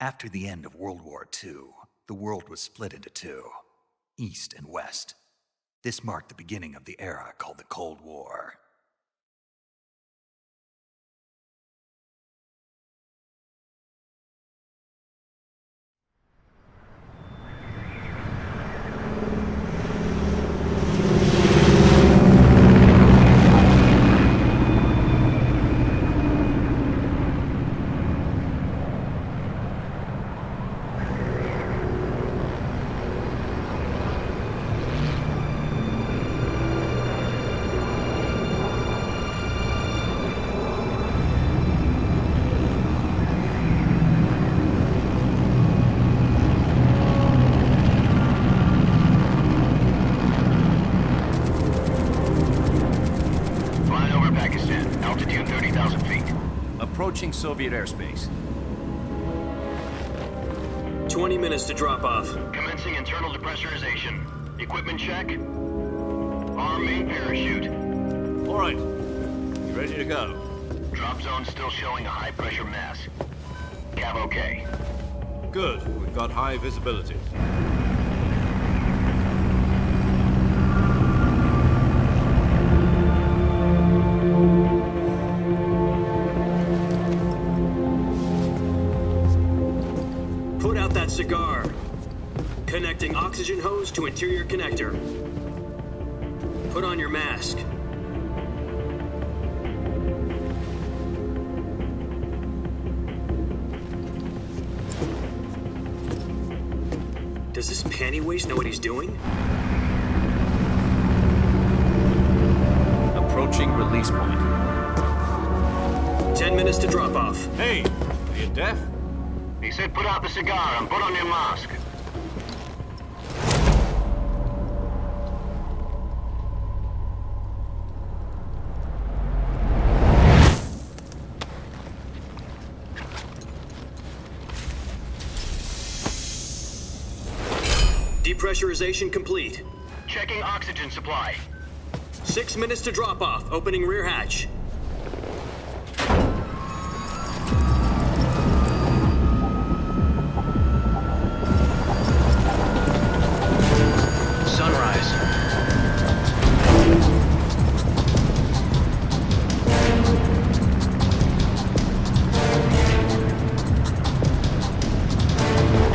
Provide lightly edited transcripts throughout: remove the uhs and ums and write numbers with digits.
After the end of World War II, the world was split into two, East and West. This marked the beginning of the era called the Cold War. Approaching Soviet airspace. 20 minutes to drop off. Commencing internal depressurization. Equipment check. Arm main parachute. All right. You ready to go? Drop zone still showing a high pressure mass. Cav okay. Good. We've got high visibility. Put out that cigar. Connecting oxygen hose to interior connector. Put on your mask. Does this panty waste know what he's doing? Approaching release point. 10 minutes to drop off. Hey, are you deaf? He said put out the cigar and put on your mask. Depressurization complete. Checking oxygen supply. 6 minutes to drop off. Opening rear hatch. Sunrise.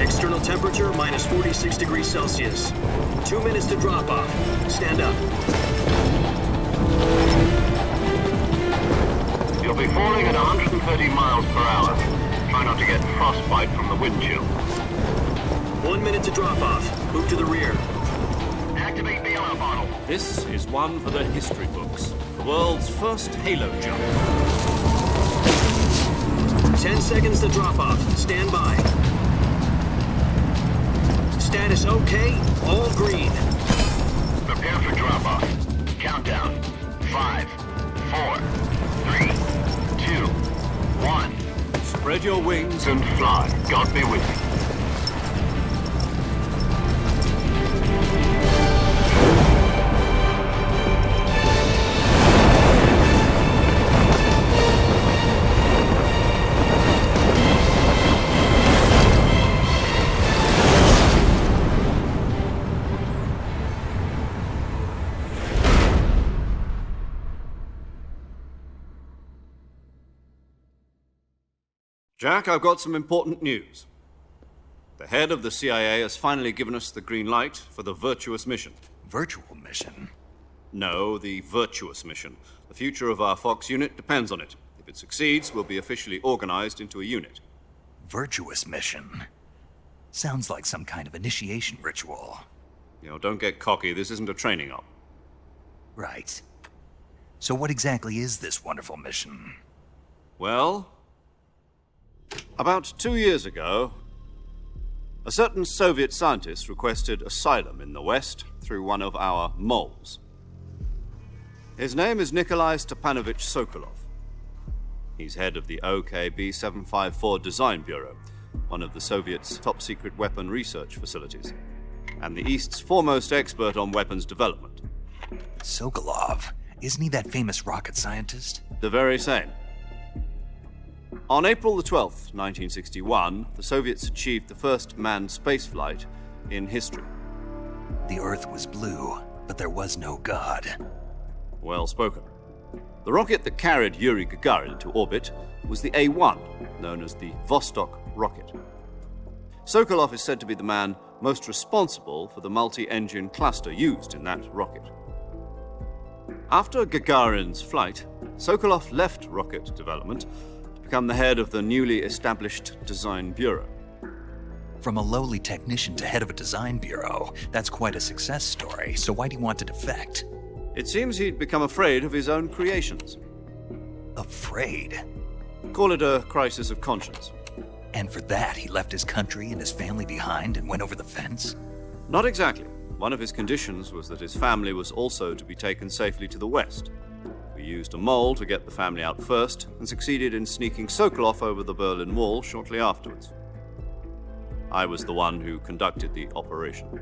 External temperature minus 46 degrees Celsius. 2 minutes to drop off. Stand up. You'll be falling at 130 miles per hour. Try not to get frostbite from the wind chill. 1 minute to drop off. Move to the rear. Activate bailout bottle. This is one for the history books. The world's first halo jump. 10 seconds to drop off. Stand by. Status okay. All green. Prepare for drop-off. Countdown. 5, 4, 3, 2, 1. Spread your wings And fly. God be with you. Jack, I've got some important news. The head of the CIA has finally given us the green light for the virtuous mission. Virtual mission? No, the virtuous mission. The future of our Fox unit depends on it. If it succeeds, we'll be officially organized into a unit. Virtuous mission? Sounds like some kind of initiation ritual. You know, don't get cocky. This isn't a training op. Right. So what exactly is this wonderful mission? Well, about 2 years ago, a certain Soviet scientist requested asylum in the West through one of our moles. His name is Nikolai Stepanovich Sokolov. He's head of the OKB 754 Design Bureau, one of the Soviets' top-secret weapon research facilities, and the East's foremost expert on weapons development. Sokolov? Isn't he that famous rocket scientist? The very same. On April the 12th, 1961, the Soviets achieved the first manned spaceflight in history. The Earth was blue, but there was no God. Well spoken. The rocket that carried Yuri Gagarin into orbit was the A-1, known as the Vostok rocket. Sokolov is said to be the man most responsible for the multi-engine cluster used in that rocket. After Gagarin's flight, Sokolov left rocket development to become the head of the newly established Design Bureau. From a lowly technician to head of a design bureau, that's quite a success story, so why do you want to defect? It seems he'd become afraid of his own creations. Afraid? Call it a crisis of conscience. And for that, he left his country and his family behind and went over the fence? Not exactly. One of his conditions was that his family was also to be taken safely to the west. We used a mole to get the family out first and succeeded in sneaking Sokolov over the Berlin Wall shortly afterwards. I was the one who conducted the operation.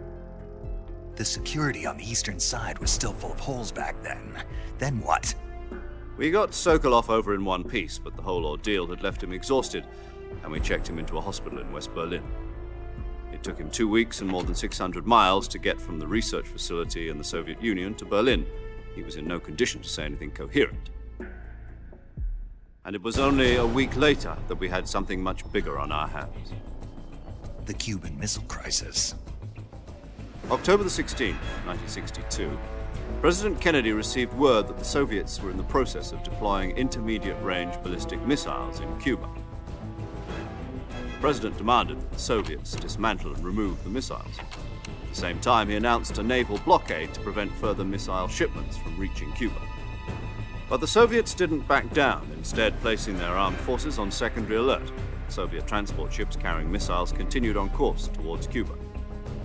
The security on the eastern side was still full of holes back then. Then what? We got Sokolov over in one piece, but the whole ordeal had left him exhausted, and we checked him into a hospital in West Berlin. It took him 2 weeks and more than 600 miles to get from the research facility in the Soviet Union to Berlin. He was in no condition to say anything coherent. And it was only a week later that we had something much bigger on our hands. The Cuban Missile Crisis. October the 16th, 1962, President Kennedy received word that the Soviets were in the process of deploying intermediate-range ballistic missiles in Cuba. The President demanded that the Soviets dismantle and remove the missiles. At the same time, he announced a naval blockade to prevent further missile shipments from reaching Cuba. But the Soviets didn't back down, instead placing their armed forces on secondary alert. Soviet transport ships carrying missiles continued on course towards Cuba.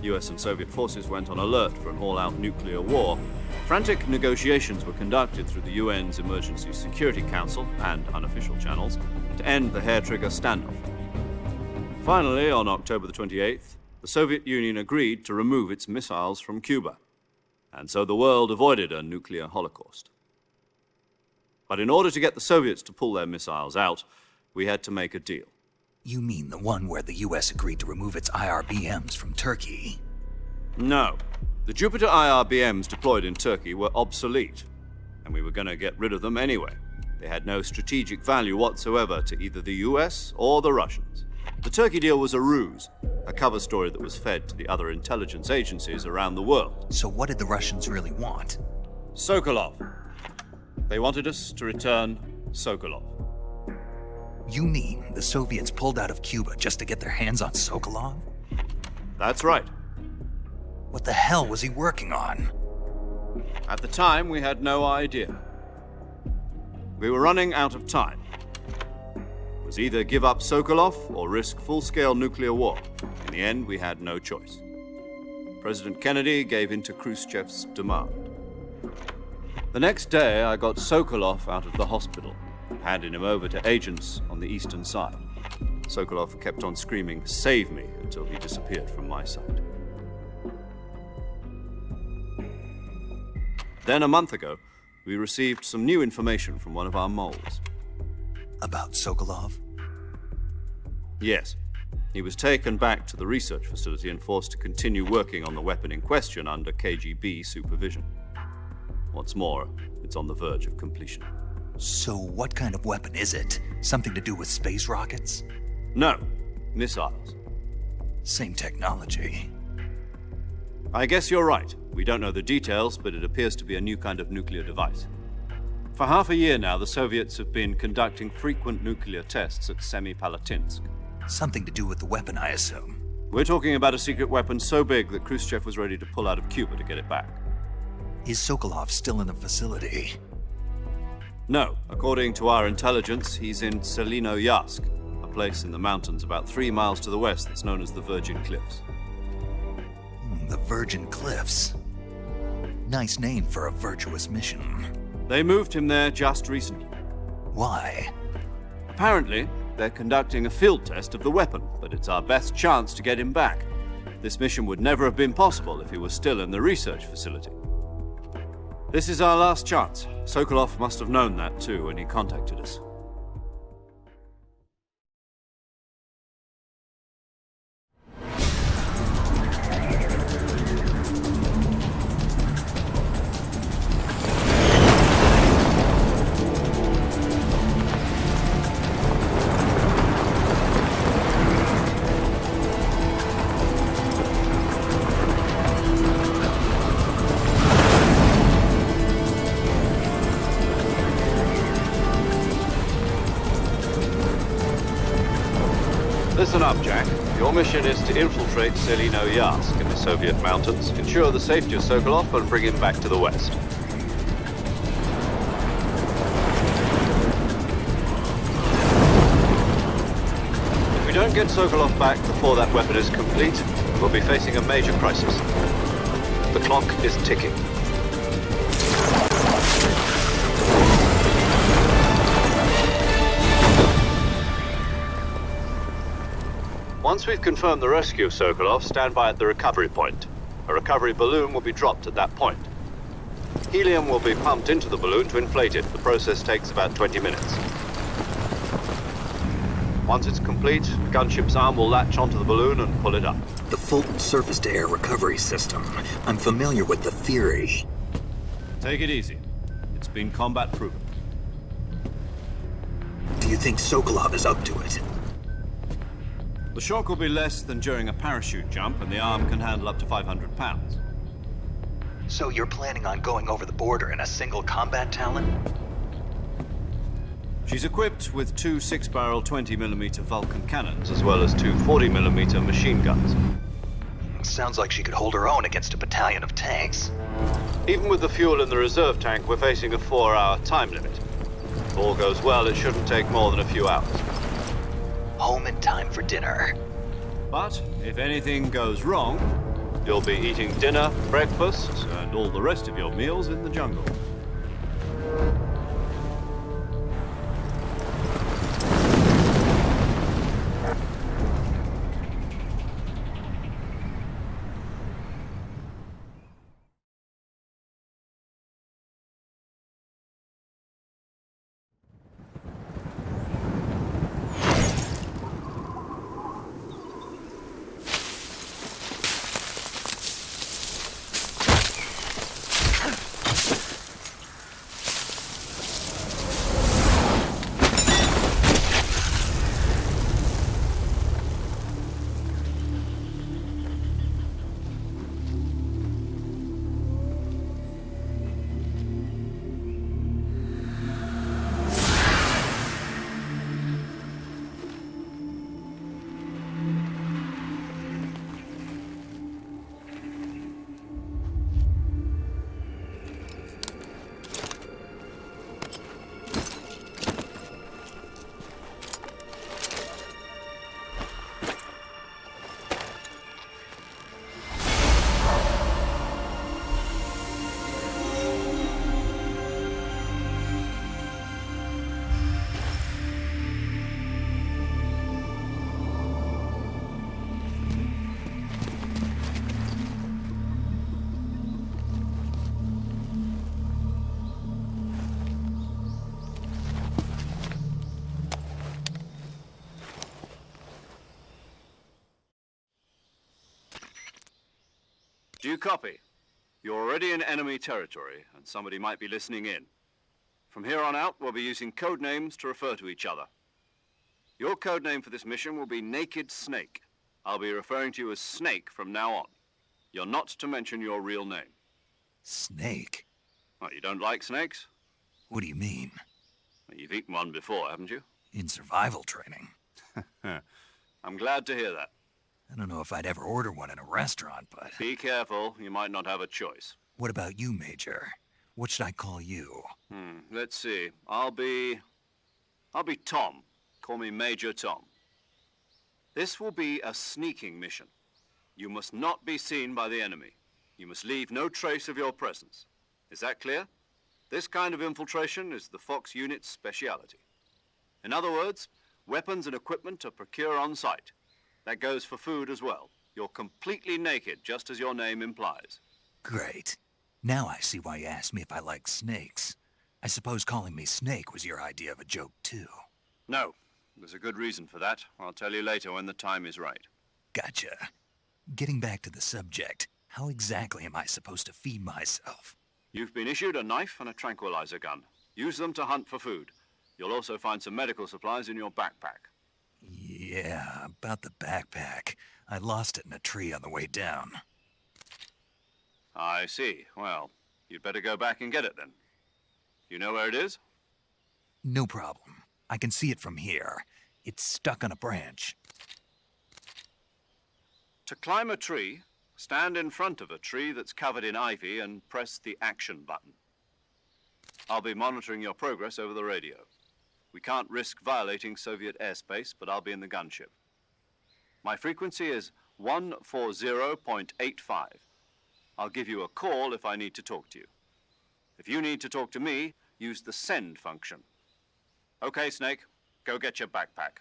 US and Soviet forces went on alert for an all-out nuclear war. Frantic negotiations were conducted through the UN's Emergency Security Council and unofficial channels to end the hair-trigger standoff. Finally, on October the 28th, the Soviet Union agreed to remove its missiles from Cuba, and so the world avoided a nuclear holocaust. But in order to get the Soviets to pull their missiles out, we had to make a deal. You mean the one where the US agreed to remove its IRBMs from Turkey? No. The Jupiter IRBMs deployed in Turkey were obsolete, and we were going to get rid of them anyway. They had no strategic value whatsoever to either the US or the Russians. The Turkey deal was a ruse, a cover story that was fed to the other intelligence agencies around the world. So what did the Russians really want? Sokolov. They wanted us to return Sokolov. You mean the Soviets pulled out of Cuba just to get their hands on Sokolov? That's right. What the hell was he working on? At the time, we had no idea. We were running out of time. It was either give up Sokolov or risk full-scale nuclear war. In the end, we had no choice. President Kennedy gave in to Khrushchev's demand. The next day, I got Sokolov out of the hospital, handing him over to agents on the eastern side. Sokolov kept on screaming, "Save me," until he disappeared from my sight. Then, a month ago, we received some new information from one of our moles. About Sokolov? Yes. He was taken back to the research facility and forced to continue working on the weapon in question under KGB supervision. What's more, it's on the verge of completion. So what kind of weapon is it? Something to do with space rockets? No, missiles. Same technology. I guess you're right. We don't know the details, but it appears to be a new kind of nuclear device. For half a year now, the Soviets have been conducting frequent nuclear tests at Semipalatinsk. Something to do with the weapon, I assume. We're talking about a secret weapon so big that Khrushchev was ready to pull out of Cuba to get it back. Is Sokolov still in the facility? No. According to our intelligence, he's in Selinoyarsk, a place in the mountains about 3 miles to the west that's known as the Virgin Cliffs. The Virgin Cliffs. Nice name for a virtuous mission. They moved him there just recently. Why? Apparently, they're conducting a field test of the weapon, but it's our best chance to get him back. This mission would never have been possible if he was still in the research facility. This is our last chance. Sokolov must have known that too when he contacted us. Listen up, Jack. Your mission is to infiltrate Selino-Yarsk in the Soviet mountains, ensure the safety of Sokolov, and bring him back to the west. If we don't get Sokolov back before that weapon is complete, we'll be facing a major crisis. The clock is ticking. Once we've confirmed the rescue of Sokolov, stand by at the recovery point. A recovery balloon will be dropped at that point. Helium will be pumped into the balloon to inflate it. The process takes about 20 minutes. Once it's complete, the gunship's arm will latch onto the balloon and pull it up. The Fulton surface-to-air recovery system. I'm familiar with the theory. Take it easy. It's been combat-proven. Do you think Sokolov is up to it? The shock will be less than during a parachute jump, and the arm can handle up to 500 pounds. So you're planning on going over the border in a single combat Talon? She's equipped with two 6-barrel 20mm Vulcan cannons, as well as two 40mm machine guns. Sounds like she could hold her own against a battalion of tanks. Even with the fuel in the reserve tank, we're facing a 4-hour time limit. If all goes well, it shouldn't take more than a few hours. Home in time for dinner. But if anything goes wrong, you'll be eating dinner, breakfast, and all the rest of your meals in the jungle. Do you copy? You're already in enemy territory, and somebody might be listening in. From here on out, we'll be using code names to refer to each other. Your code name for this mission will be Naked Snake. I'll be referring to you as Snake from now on. You're not to mention your real name. Snake? What, you don't like snakes? What do you mean? Well, you've eaten one before, haven't you? In survival training. I'm glad to hear that. I don't know if I'd ever order one in a restaurant, but... Be careful, you might not have a choice. What about you, Major? What should I call you? Let's see. I'll be Tom. Call me Major Tom. This will be a sneaking mission. You must not be seen by the enemy. You must leave no trace of your presence. Is that clear? This kind of infiltration is the Fox unit's speciality. In other words, weapons and equipment are procured on site. That goes for food as well. You're completely naked, just as your name implies. Great. Now I see why you asked me if I like snakes. I suppose calling me Snake was your idea of a joke, too. No. There's a good reason for that. I'll tell you later when the time is right. Gotcha. Getting back to the subject, how exactly am I supposed to feed myself? You've been issued a knife and a tranquilizer gun. Use them to hunt for food. You'll also find some medical supplies in your backpack. Yeah, about the backpack. I lost it in a tree on the way down. I see. Well, you'd better go back and get it then. You know where it is? No problem. I can see it from here. It's stuck on a branch. To climb a tree, stand in front of a tree that's covered in ivy and press the action button. I'll be monitoring your progress over the radio. We can't risk violating Soviet airspace, but I'll be in the gunship. My frequency is 140.85. I'll give you a call if I need to talk to you. If you need to talk to me, use the send function. Okay, Snake, go get your backpack.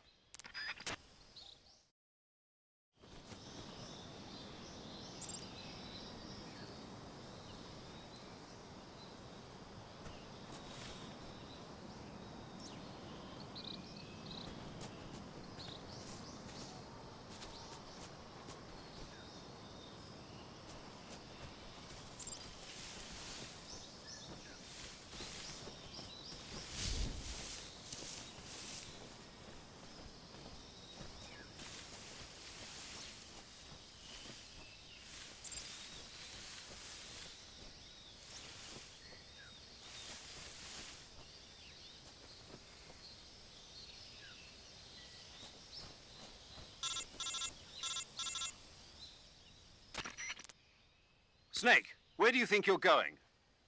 Snake, where do you think you're going?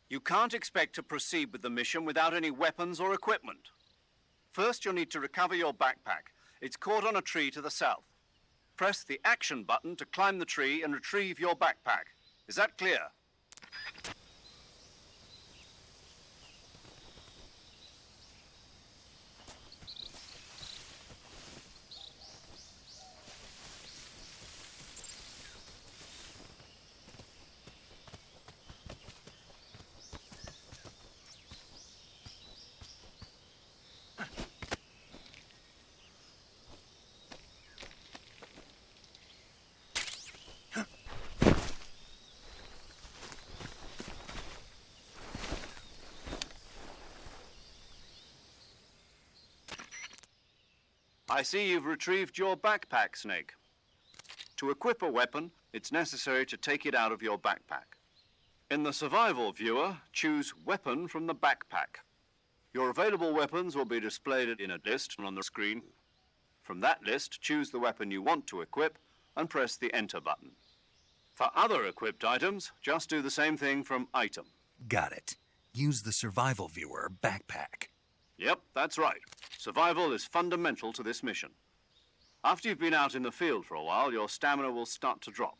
You can't expect to proceed with the mission without any weapons or equipment. First, you'll need to recover your backpack. It's caught on a tree to the south. Press the action button to climb the tree and retrieve your backpack. Is that clear? I see you've retrieved your backpack, Snake. To equip a weapon, it's necessary to take it out of your backpack. In the survival viewer, choose Weapon from the backpack. Your available weapons will be displayed in a list on the screen. From that list, choose the weapon you want to equip and press the Enter button. For other equipped items, just do the same thing from Item. Got it. Use the survival viewer backpack. Yep, that's right. Survival is fundamental to this mission. After you've been out in the field for a while, your stamina will start to drop.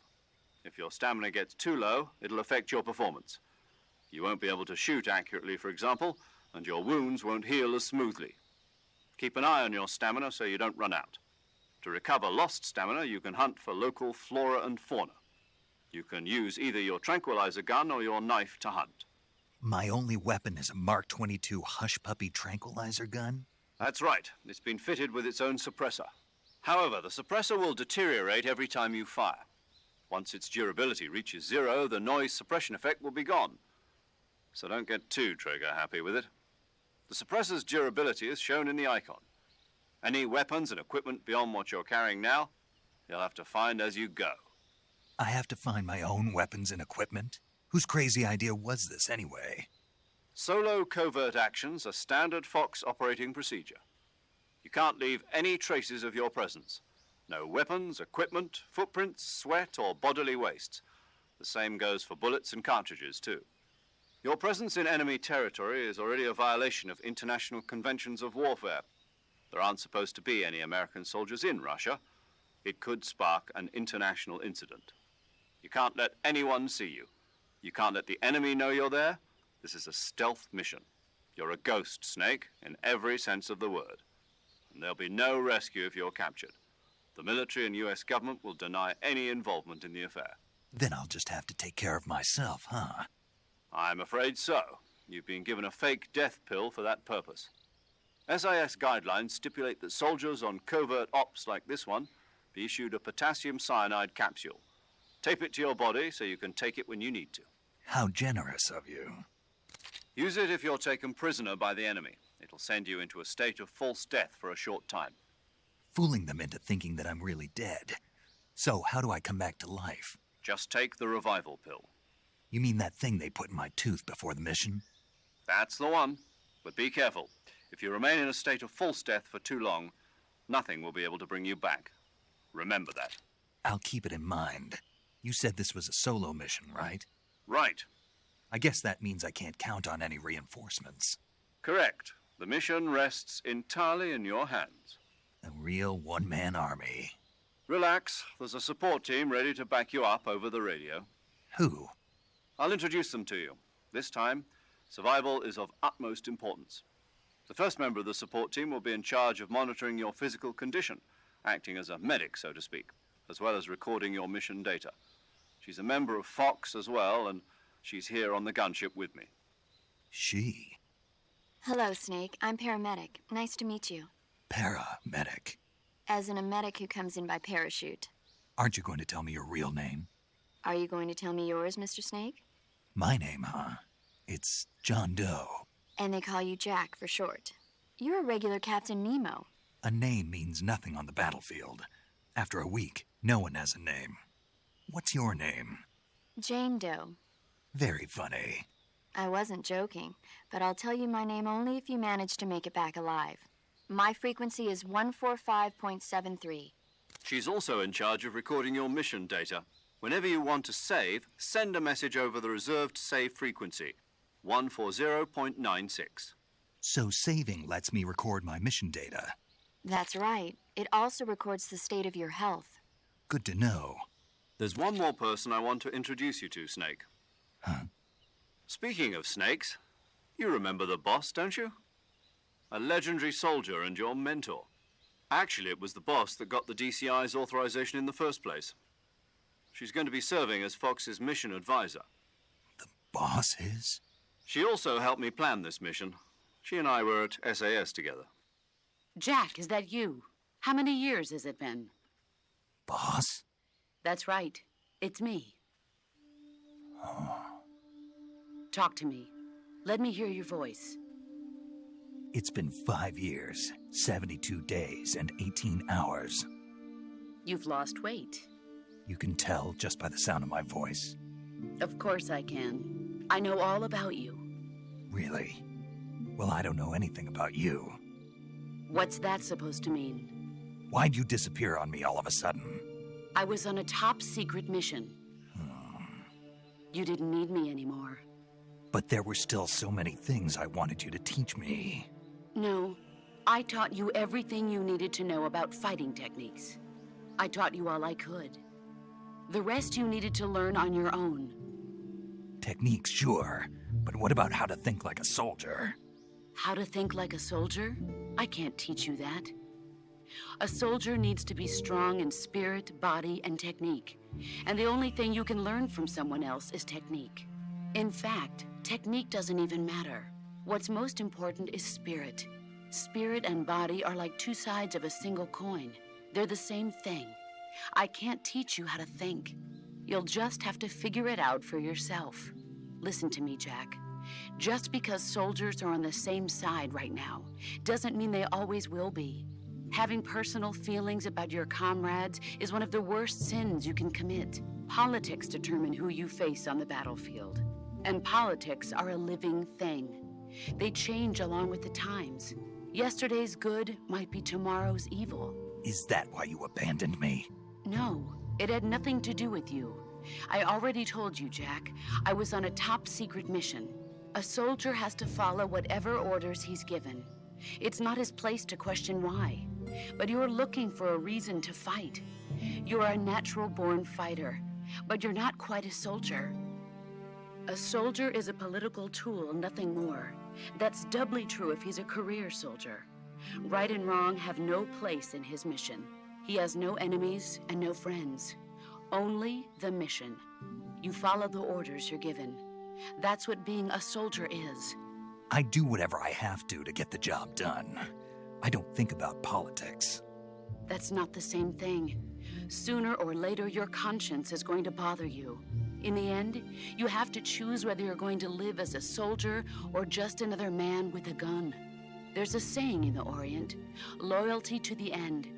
If your stamina gets too low, it'll affect your performance. You won't be able to shoot accurately, for example, and your wounds won't heal as smoothly. Keep an eye on your stamina so you don't run out. To recover lost stamina, you can hunt for local flora and fauna. You can use either your tranquilizer gun or your knife to hunt. My only weapon is a Mark 22 Hush Puppy tranquilizer gun? That's right. It's been fitted with its own suppressor. However, the suppressor will deteriorate every time you fire. Once its durability reaches 0, the noise suppression effect will be gone. So don't get too trigger-happy with it. The suppressor's durability is shown in the icon. Any weapons and equipment beyond what you're carrying now, you'll have to find as you go. I have to find my own weapons and equipment? Whose crazy idea was this, anyway? Solo covert actions are standard Fox operating procedure. You can't leave any traces of your presence. No weapons, equipment, footprints, sweat, or bodily waste. The same goes for bullets and cartridges, too. Your presence in enemy territory is already a violation of international conventions of warfare. There aren't supposed to be any American soldiers in Russia. It could spark an international incident. You can't let anyone see you. You can't let the enemy know you're there. This is a stealth mission. You're a ghost, Snake, in every sense of the word. And there'll be no rescue if you're captured. The military and U.S. government will deny any involvement in the affair. Then I'll just have to take care of myself, huh? I'm afraid so. You've been given a fake death pill for that purpose. SIS guidelines stipulate that soldiers on covert ops like this one be issued a potassium cyanide capsule. Tape it to your body so you can take it when you need to. How generous of you. Use it if you're taken prisoner by the enemy. It'll send you into a state of false death for a short time. Fooling them into thinking that I'm really dead. So how do I come back to life? Just take the revival pill. You mean that thing they put in my tooth before the mission? That's the one. But be careful. If you remain in a state of false death for too long, nothing will be able to bring you back. Remember that. I'll keep it in mind. You said this was a solo mission, right? Right. I guess that means I can't count on any reinforcements. Correct. The mission rests entirely in your hands. A real one-man army. Relax. There's a support team ready to back you up over the radio. Who? I'll introduce them to you. This time, survival is of utmost importance. The first member of the support team will be in charge of monitoring your physical condition, acting as a medic, so to speak, as well as recording your mission data. She's a member of Fox as well, and she's here on the gunship with me. She? Hello, Snake. I'm paramedic. Nice to meet you. Paramedic. As in a medic who comes in by parachute. Aren't you going to tell me your real name? Are you going to tell me yours, Mr. Snake? My name, huh? It's John Doe. And they call you Jack for short. You're a regular Captain Nemo. A name means nothing on the battlefield. After a week, no one has a name. What's your name? Jane Doe. Very funny. I wasn't joking, but I'll tell you my name only if you manage to make it back alive. My frequency is 145.73. She's also in charge of recording your mission data. Whenever you want to save, send a message over the reserved save frequency, 140.96. So saving lets me record my mission data. That's right. It also records the state of your health. Good to know. There's one more person I want to introduce you to, Snake. Huh? Speaking of snakes, you remember the boss, don't you? A legendary soldier and your mentor. Actually, it was the boss that got the DCI's authorization in the first place. She's going to be serving as Fox's mission advisor. The boss is? She also helped me plan this mission. She and I were at SAS together. Jack, is that you? How many years has it been? Boss? That's right. It's me. Oh. Talk to me. Let me hear your voice. It's been 5 years, 72 days, and 18 hours. You've lost weight. You can tell just by the sound of my voice. Of course I can. I know all about you. Really? Well, I don't know anything about you. What's that supposed to mean? Why'd you disappear on me all of a sudden? I was on a top-secret mission. You didn't need me anymore. But there were still so many things I wanted you to teach me. No, I taught you everything you needed to know about fighting techniques. I taught you all I could. The rest you needed to learn on your own. Techniques, sure. But what about how to think like a soldier? How to think like a soldier? I can't teach you that. A soldier needs to be strong in spirit, body, and technique. And the only thing you can learn from someone else is technique. In fact, technique doesn't even matter. What's most important is spirit. Spirit and body are like two sides of a single coin. They're the same thing. I can't teach you how to think. You'll just have to figure it out for yourself. Listen to me, Jack. Just because soldiers are on the same side right now doesn't mean they always will be. Having personal feelings about your comrades is one of the worst sins you can commit. Politics determine who you face on the battlefield. And politics are a living thing. They change along with the times. Yesterday's good might be tomorrow's evil. Is that why you abandoned me? No, it had nothing to do with you. I already told you, Jack. I was on a top-secret mission. A soldier has to follow whatever orders he's given. It's not his place to question why. But you're looking for a reason to fight. You're a natural-born fighter, but you're not quite a soldier. A soldier is a political tool, nothing more. That's doubly true if he's a career soldier. Right and wrong have no place in his mission. He has no enemies and no friends. Only the mission. You follow the orders you're given. That's what being a soldier is. I do whatever I have to get the job done. I don't think about politics. That's not the same thing. Sooner or later, your conscience is going to bother you. In the end, you have to choose whether you're going to live as a soldier or just another man with a gun. There's a saying in the Orient, loyalty to the end.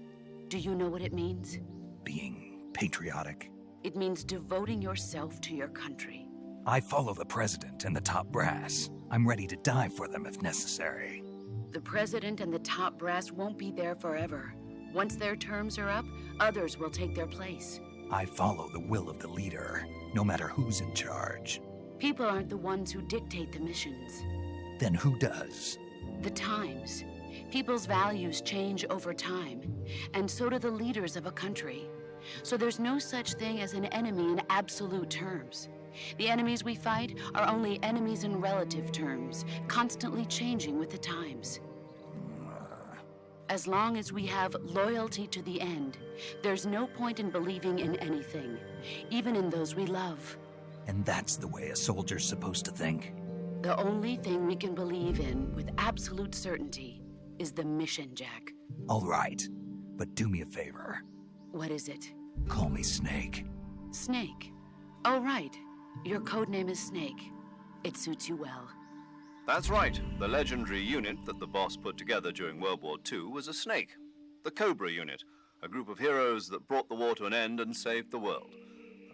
Do you know what it means? Being patriotic. It means devoting yourself to your country. I follow the president and the top brass. I'm ready to die for them if necessary. The president and the top brass won't be there forever. Once their terms are up, others will take their place. I follow the will of the leader, no matter who's in charge. People aren't the ones who dictate the missions. Then who does? The times. People's values change over time, and so do the leaders of a country. So there's no such thing as an enemy in absolute terms. The enemies we fight are only enemies in relative terms, constantly changing with the times. As long as we have loyalty to the end, there's no point in believing in anything, even in those we love. And that's the way a soldier's supposed to think? The only thing we can believe in with absolute certainty is the mission, Jack. All right, but do me a favor. What is it? Call me Snake. Snake. Oh, right. Your code name is Snake. It suits you well. That's right. The legendary unit that the boss put together during World War II was a snake. The Cobra unit, a group of heroes that brought the war to an end and saved the world.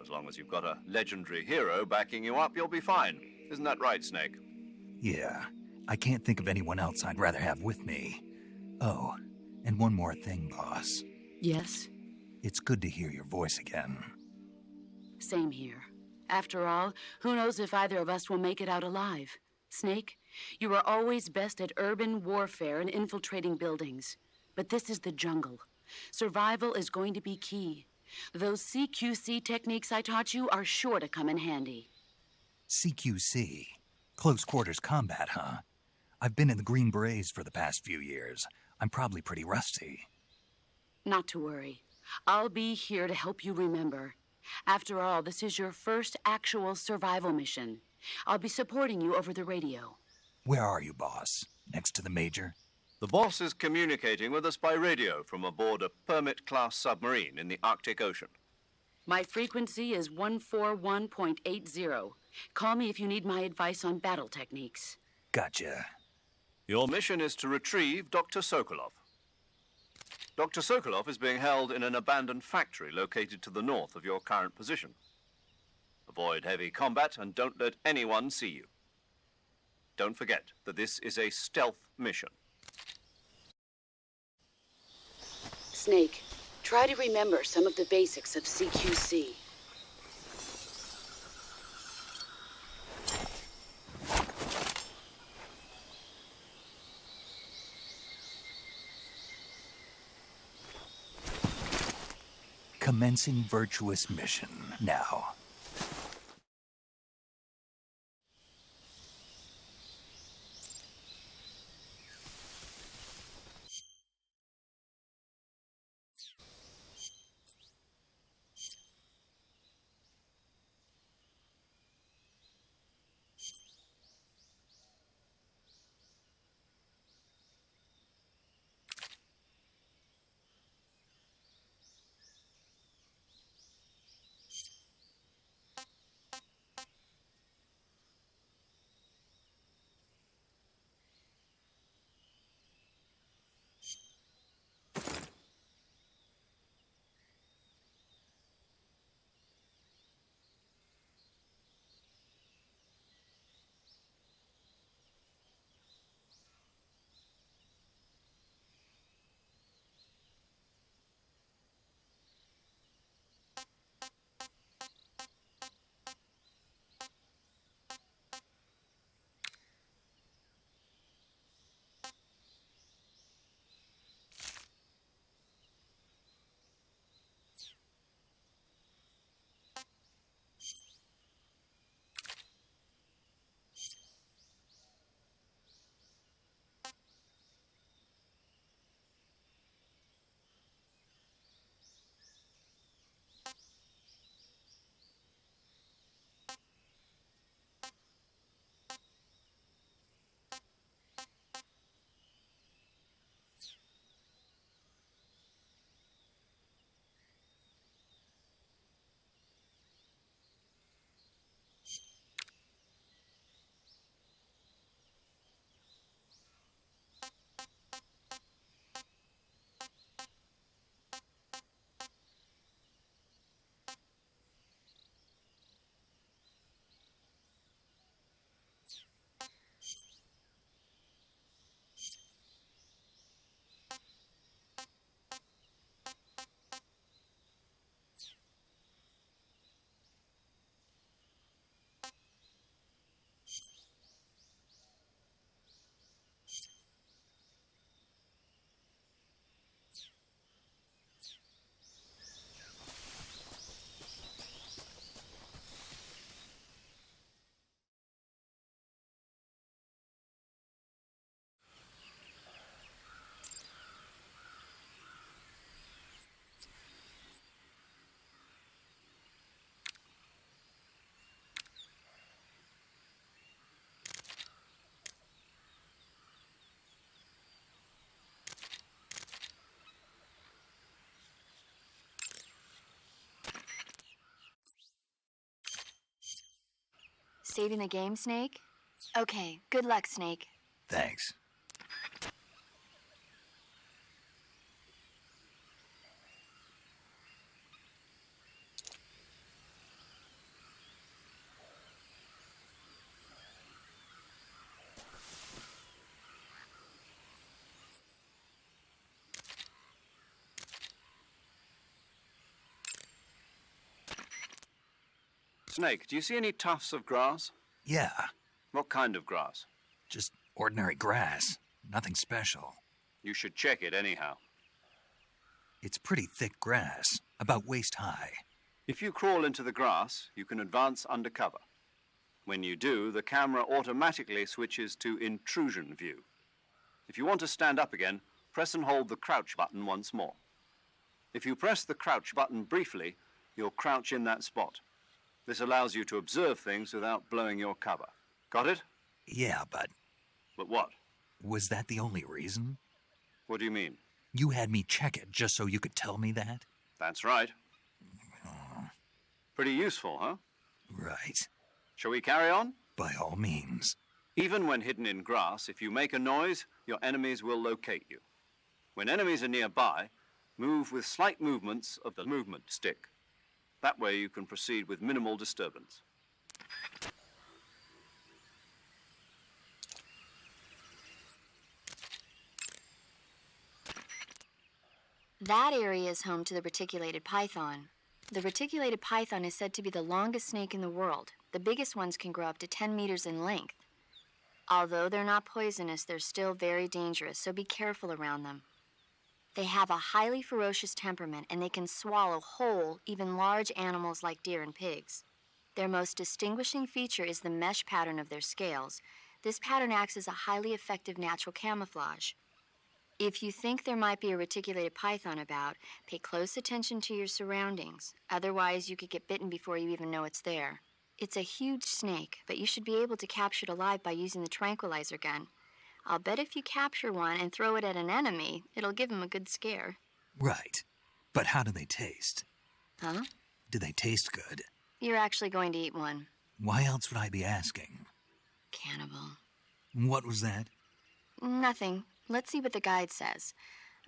As long as you've got a legendary hero backing you up, you'll be fine. Isn't that right, Snake? Yeah, I can't think of anyone else I'd rather have with me. Oh, and one more thing, boss. Yes? It's good to hear your voice again. Same here. After all, who knows if either of us will make it out alive? Snake, you were always best at urban warfare and infiltrating buildings. But this is the jungle. Survival is going to be key. Those CQC techniques I taught you are sure to come in handy. CQC? Close quarters combat, huh? I've been in the Green Berets for the past few years. I'm probably pretty rusty. Not to worry. I'll be here to help you remember. After all, this is your first actual survival mission. I'll be supporting you over the radio. Where are you, boss? Next to the Major? The boss is communicating with us by radio from aboard a Permit-class submarine in the Arctic Ocean. My frequency is 141.80. Call me if you need my advice on battle techniques. Gotcha. Your mission is to retrieve Dr. Sokolov. Dr. Sokolov is being held in an abandoned factory located to the north of your current position. Avoid heavy combat and don't let anyone see you. Don't forget that this is a stealth mission. Snake, try to remember some of the basics of CQC. Commencing virtuous mission now. Saving the game, Snake? Okay, good luck, Snake. Thanks. Snake, do you see any tufts of grass? Yeah, What kind of grass? just ordinary grass. Nothing special. You should check it anyhow. It's pretty thick grass, about waist high. If you crawl into the grass, you can advance under cover. When you do, the camera automatically switches to intrusion view. If you want to stand up again, press and hold the crouch button once more. If you press the crouch button briefly, you'll crouch in that spot. This allows you to observe things without blowing your cover. Got it? Yeah, but But what? was that the only reason? What do you mean? You had me check it just so you could tell me that? That's right. Pretty useful, huh? Right. Shall we carry on? By all means. Even when hidden in grass, if you make a noise, your enemies will locate you. When enemies are nearby, move with slight movements of the movement stick. That way you can proceed with minimal disturbance. That area is home to the reticulated python. The reticulated python is said to be the longest snake in the world. The biggest ones can grow up to 10 meters in length. Although they're not poisonous, they're still very dangerous, so be careful around them. They have a highly ferocious temperament, and they can swallow whole, even large animals like deer and pigs. Their most distinguishing feature is the mesh pattern of their scales. This pattern acts as a highly effective natural camouflage. If you think there might be a reticulated python about, pay close attention to your surroundings. Otherwise, you could get bitten before you even know it's there. It's a huge snake, but you should be able to capture it alive by using the tranquilizer gun. I'll bet if you capture one and throw it at an enemy, it'll give him a good scare. Right. But how do they taste? Huh? Do they taste good? You're actually going to eat one. Why else would I be asking? Cannibal. What was that? Nothing. Let's see what the guide says.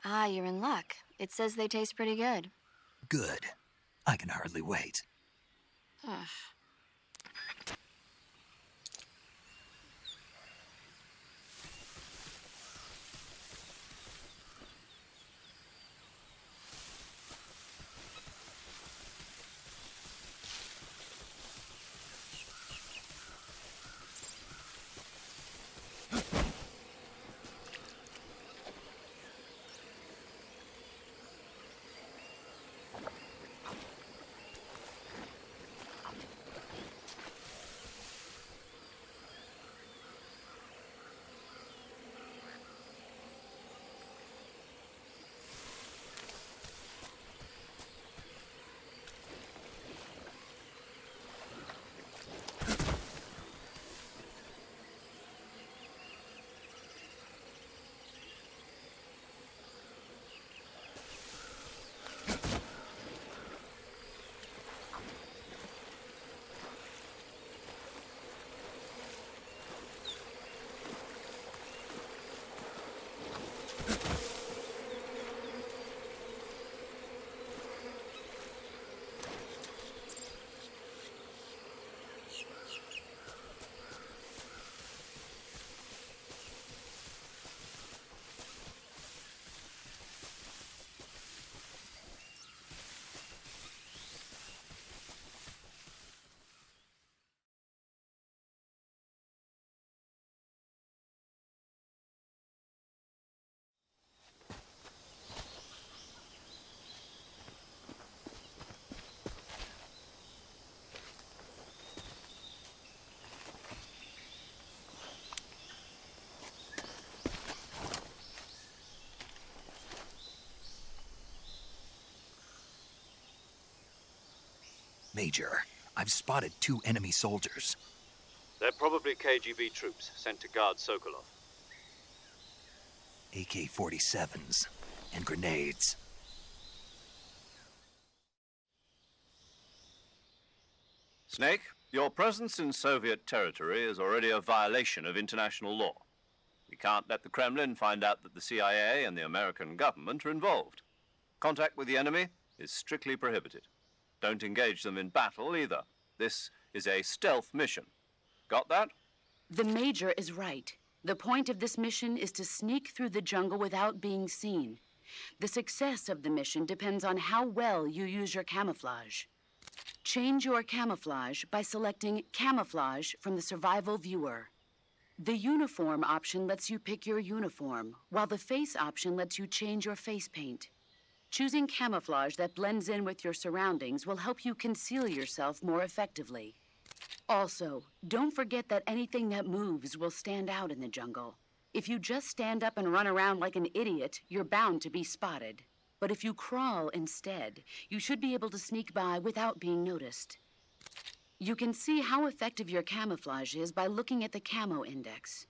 Ah, you're in luck. It says they taste pretty good. Good. I can hardly wait. Ugh. Major, I've spotted 2 enemy soldiers. They're probably KGB troops sent to guard Sokolov. AK-47s and grenades. Snake, Your presence in Soviet territory is already a violation of international law. We can't let the Kremlin find out that the CIA and the American government are involved. Contact with the enemy is strictly prohibited. Don't engage them in battle either. This is a stealth mission. Got that? The Major is right. The point of this mission is to sneak through the jungle without being seen. The success of the mission depends on how well you use your camouflage. Change your camouflage by selecting Camouflage from the Survival Viewer. The Uniform option lets you pick your uniform, while the Face option lets you change your face paint. Choosing camouflage that blends in with your surroundings will help you conceal yourself more effectively. Also, don't forget that anything that moves will stand out in the jungle. If you just stand up and run around like an idiot, you're bound to be spotted. But if you crawl instead, you should be able to sneak by without being noticed. You can see how effective your camouflage is by looking at the Camo Index.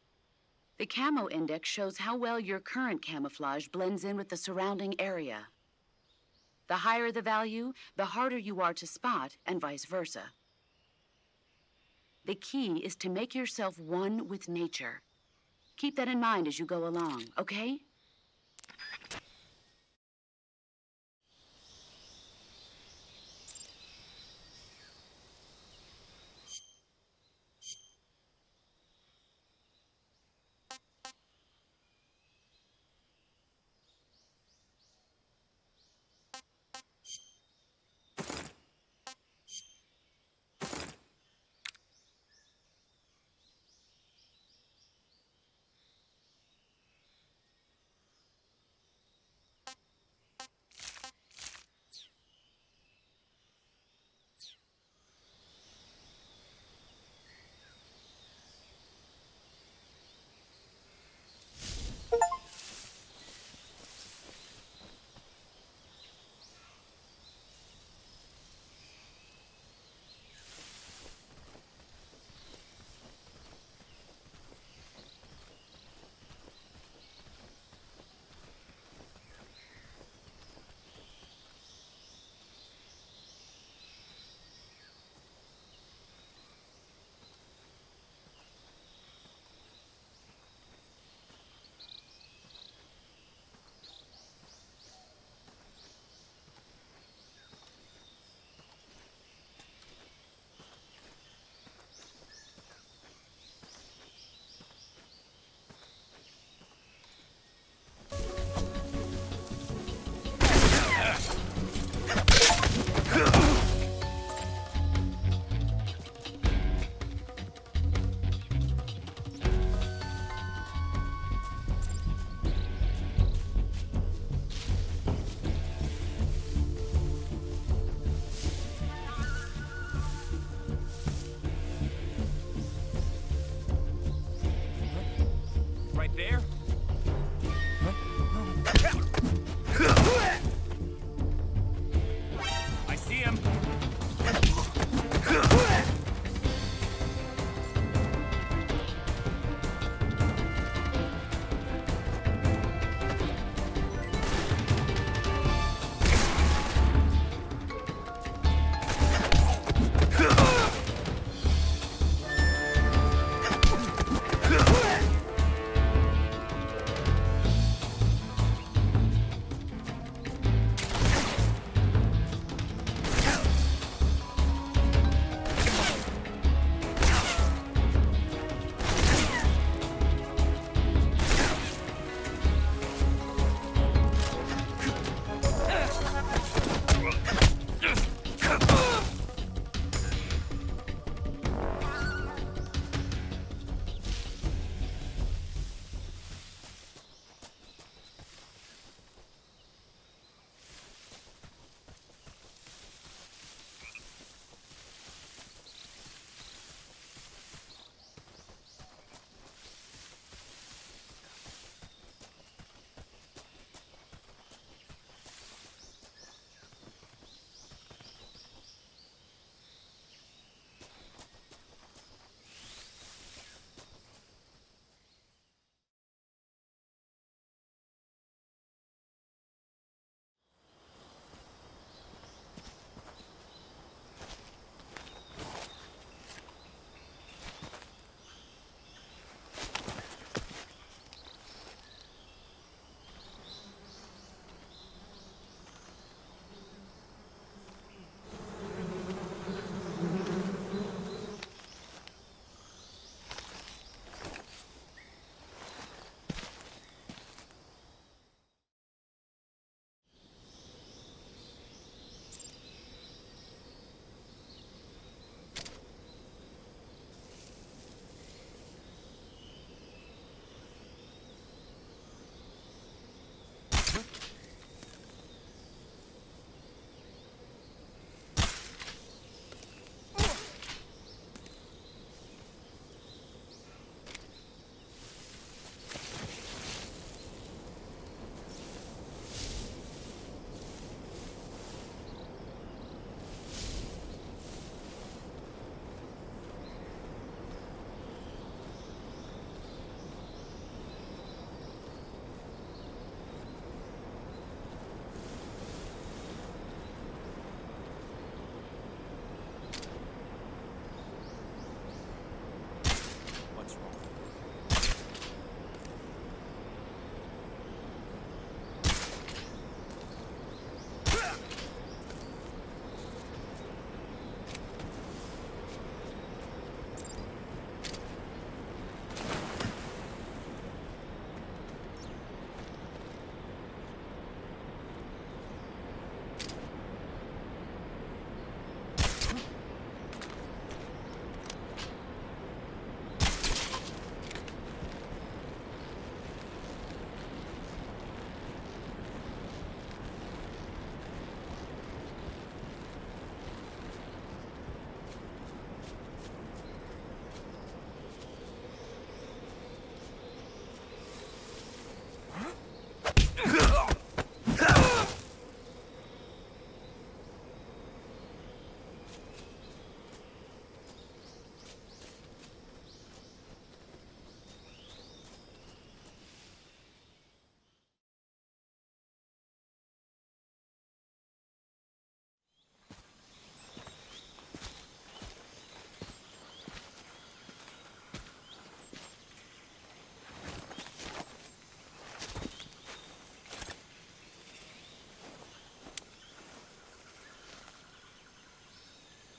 The Camo Index shows how well your current camouflage blends in with the surrounding area. The higher the value, the harder you are to spot, and vice versa. The key is to make yourself one with nature. Keep that in mind as you go along, okay?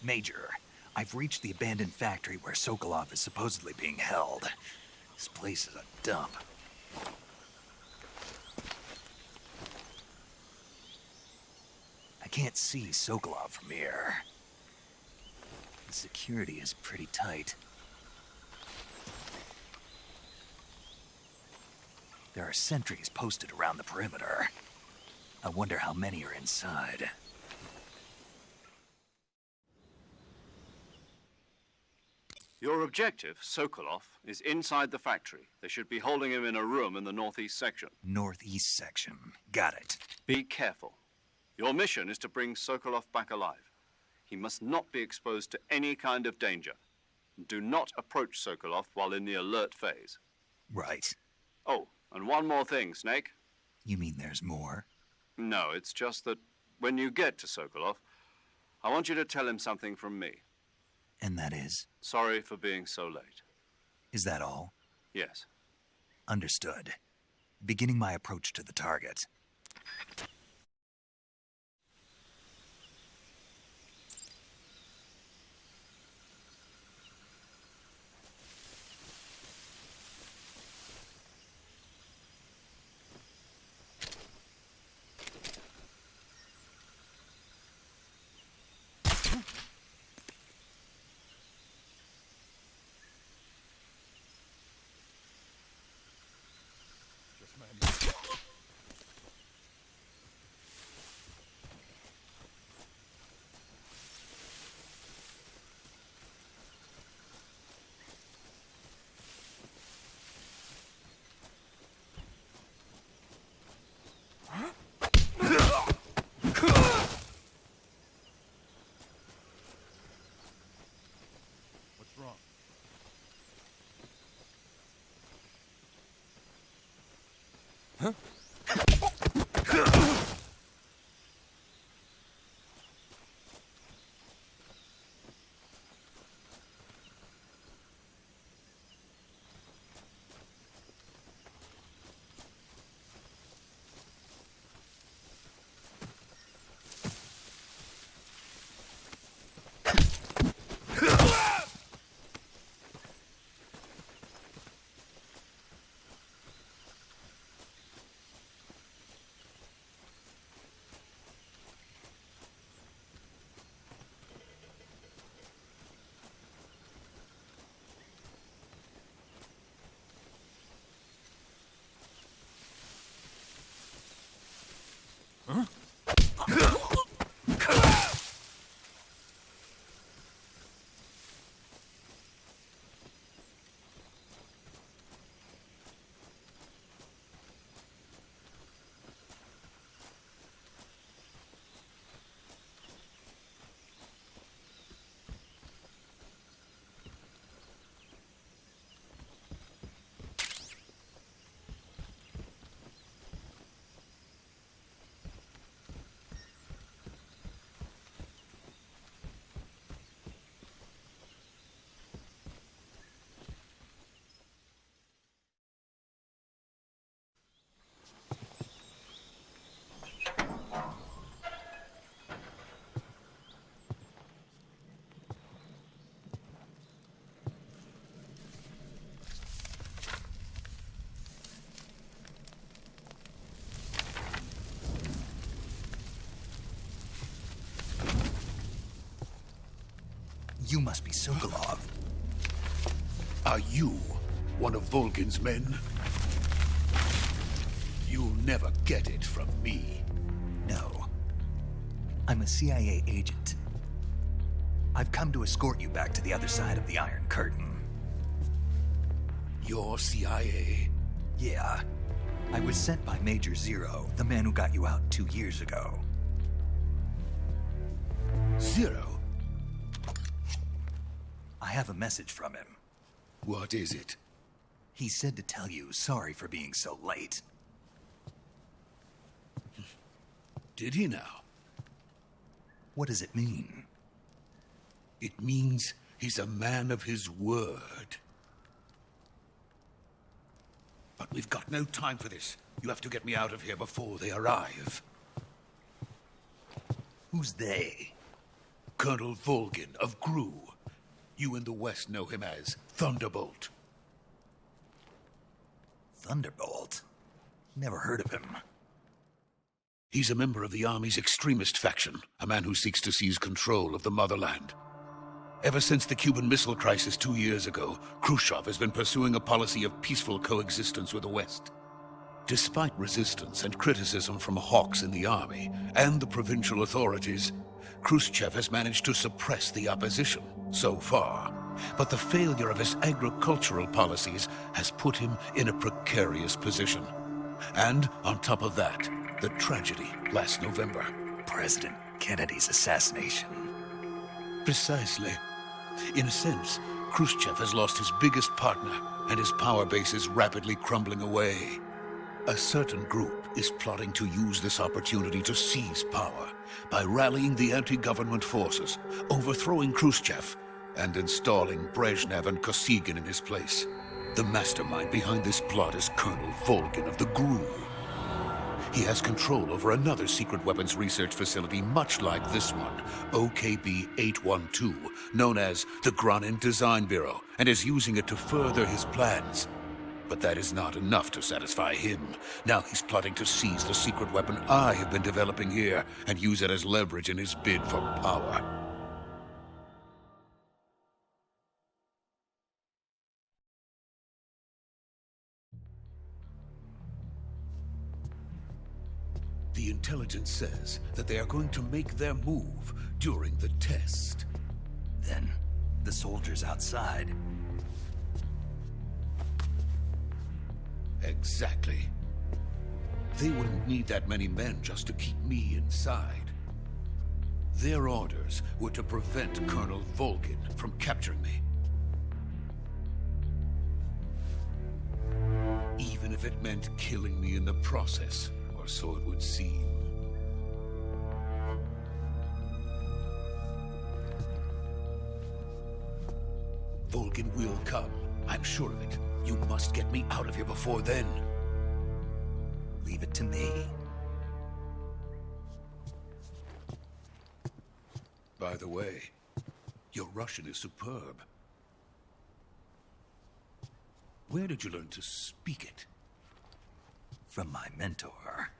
Major, I've reached the abandoned factory where Sokolov is supposedly being held. This place is a dump. I can't see Sokolov from here. The security is pretty tight. There are sentries posted around the perimeter. I wonder how many are inside. Your objective, Sokolov, is inside the factory. They should be holding him in a room in the northeast section. Northeast section. Got it. Be careful. Your mission is to bring Sokolov back alive. He must not be exposed to any kind of danger. Do not approach Sokolov while in the alert phase. Right. Oh, and one more thing, Snake. You mean there's more? No, it's just that when you get to Sokolov, I want you to tell him something from me. And that is? Sorry for being so late. Is that all? Yes. Understood. Beginning my approach to the target. What's wrong? You must be Sokolov. Are you one of Volgin's men? You'll never get it from me. No. I'm a CIA agent. I've come to escort you back to the other side of the Iron Curtain. You're CIA? Yeah. I was sent by Major Zero, the man who got you out 2 years ago. Zero? I have a message from him. What is it? He said to tell you sorry for being so late. Did he now? What does it mean? It means he's a man of his word. But we've got no time for this. You have to get me out of here before they arrive. Who's they? Colonel Volgin of Gru. You in the West know him as Thunderbolt. Thunderbolt? Never heard of him. He's a member of the Army's extremist faction, a man who seeks to seize control of the motherland. Ever since the Cuban Missile Crisis 2 years ago, Khrushchev has been pursuing a policy of peaceful coexistence with the West. Despite resistance and criticism from hawks in the army and the provincial authorities, Khrushchev has managed to suppress the opposition so far. But the failure of his agricultural policies has put him in a precarious position. And on top of that, the tragedy last November. President Kennedy's assassination. Precisely. In a sense, Khrushchev has lost his biggest partner, and his power base is rapidly crumbling away. A certain group is plotting to use this opportunity to seize power by rallying the anti-government forces, overthrowing Khrushchev, and installing Brezhnev and Kosygin in his place. The mastermind behind this plot is Colonel Volgin of the GRU. He has control over another secret weapons research facility much like this one, OKB-812, known as the Granin Design Bureau, and is using it to further his plans. But that is not enough to satisfy him. Now he's plotting to seize the secret weapon I have been developing here and use it as leverage in his bid for power. The intelligence says that they are going to make their move during the test. Then, the soldiers outside. Exactly. They wouldn't need that many men just to keep me inside. Their orders were to prevent Colonel Volgin from capturing me. Even if it meant killing me in the process, or so it would seem. Volgin will come. I'm sure of it. You must get me out of here before then. Leave it to me. By the way, your Russian is superb. Where did you learn to speak it? From my mentor.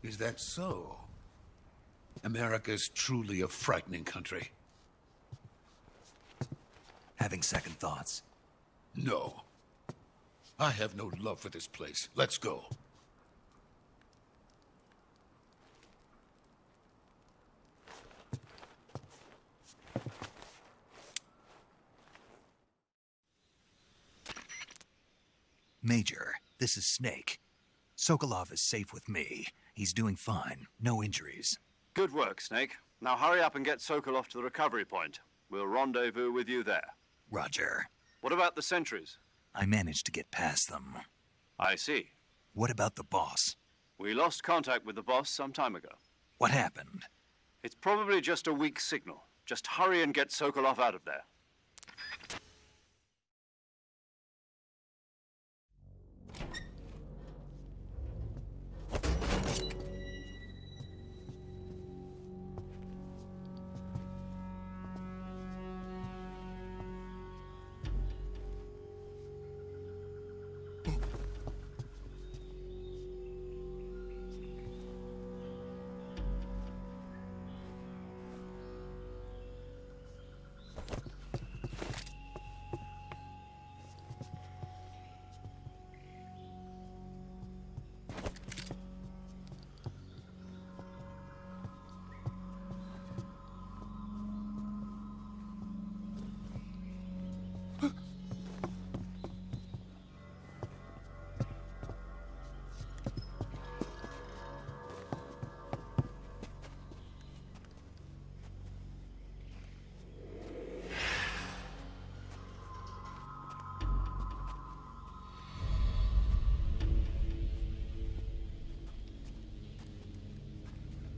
Is that so? America is truly a frightening country. Having second thoughts? No. I have no love for this place. Let's go. Major, this is Snake. Sokolov is safe with me. He's doing fine. No injuries. Good work, Snake. Now hurry up and get Sokolov to the recovery point. We'll rendezvous with you there. Roger. What about the sentries? I managed to get past them. I see. What about the boss? We lost contact with the boss some time ago. What happened? It's probably just a weak signal. Just hurry and get Sokolov out of there.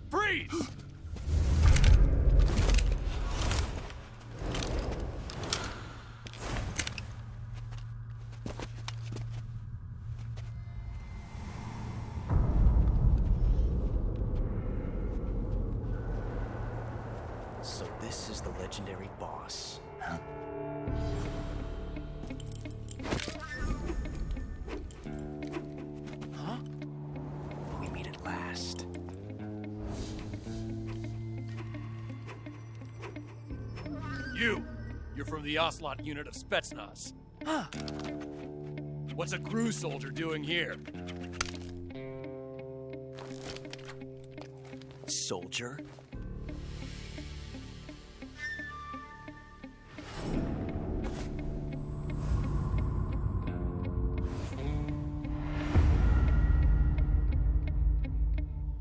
Freeze! So this is the legendary boss. Huh? Huh? We meet at last. You're from the Ocelot unit of Spetsnaz. Huh. What's a crew soldier doing here? Soldier?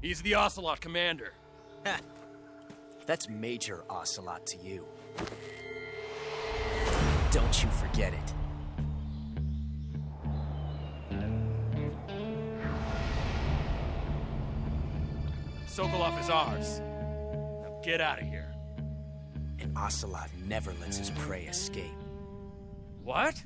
He's the Ocelot commander. Ha! That's Major Ocelot to you. Don't you forget it. Sokolov is ours. Now get out of here. And Ocelot never lets his prey escape. What?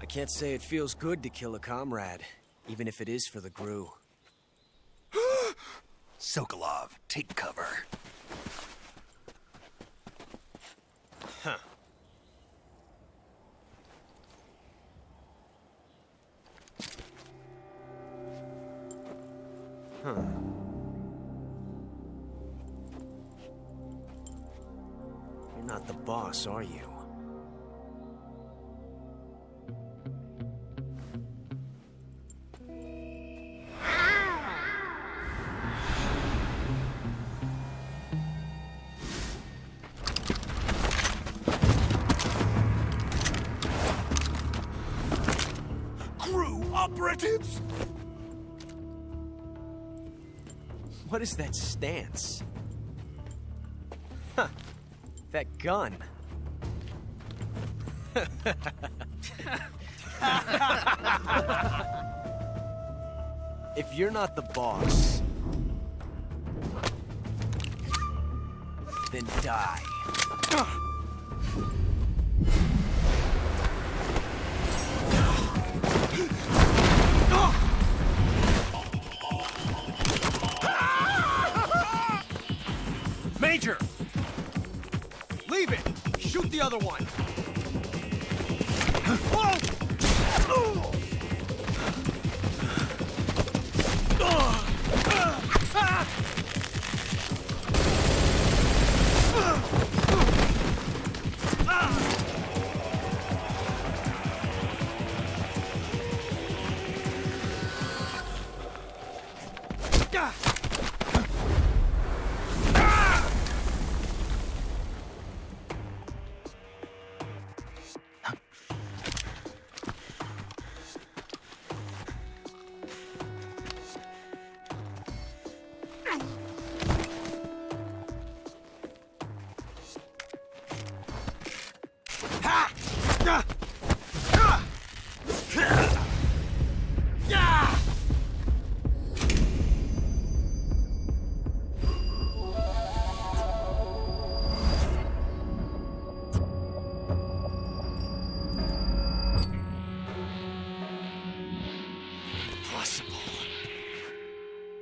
I can't say it feels good to kill a comrade, even if it is for the Gru. Sokolov, take cover. Huh. Huh. You're not the boss, are you? Operatives! What is that stance? Huh. That gun. If you're not the boss, then die. Major! Leave it! Shoot the other one!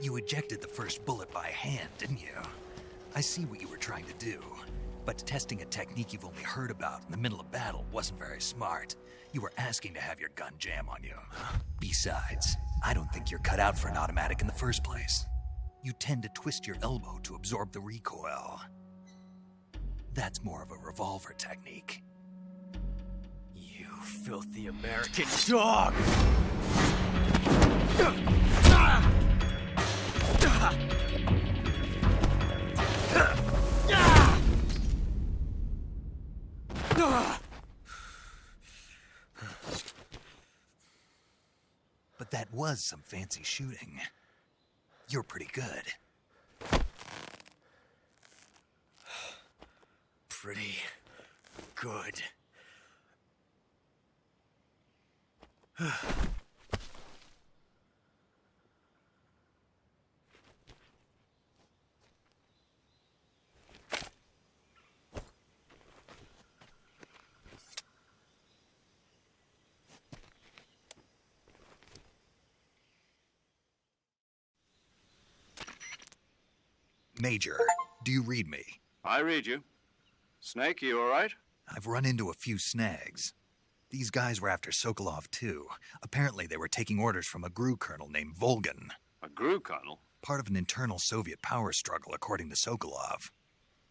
You ejected the first bullet by hand, didn't you? I see what you were trying to do. But testing a technique you've only heard about in the middle of battle wasn't very smart. You were asking to have your gun jam on you. Besides, I don't think you're cut out for an automatic in the first place. You tend to twist your elbow to absorb the recoil. That's more of a revolver technique. You filthy American dog! But that was some fancy shooting. You're pretty good. Pretty good. Major, do you read me? I read you. Snake, you all right? I've run into a few snags. These guys were after Sokolov, too. Apparently, they were taking orders from a GRU colonel named Volgan. A GRU colonel? Part of an internal Soviet power struggle, according to Sokolov.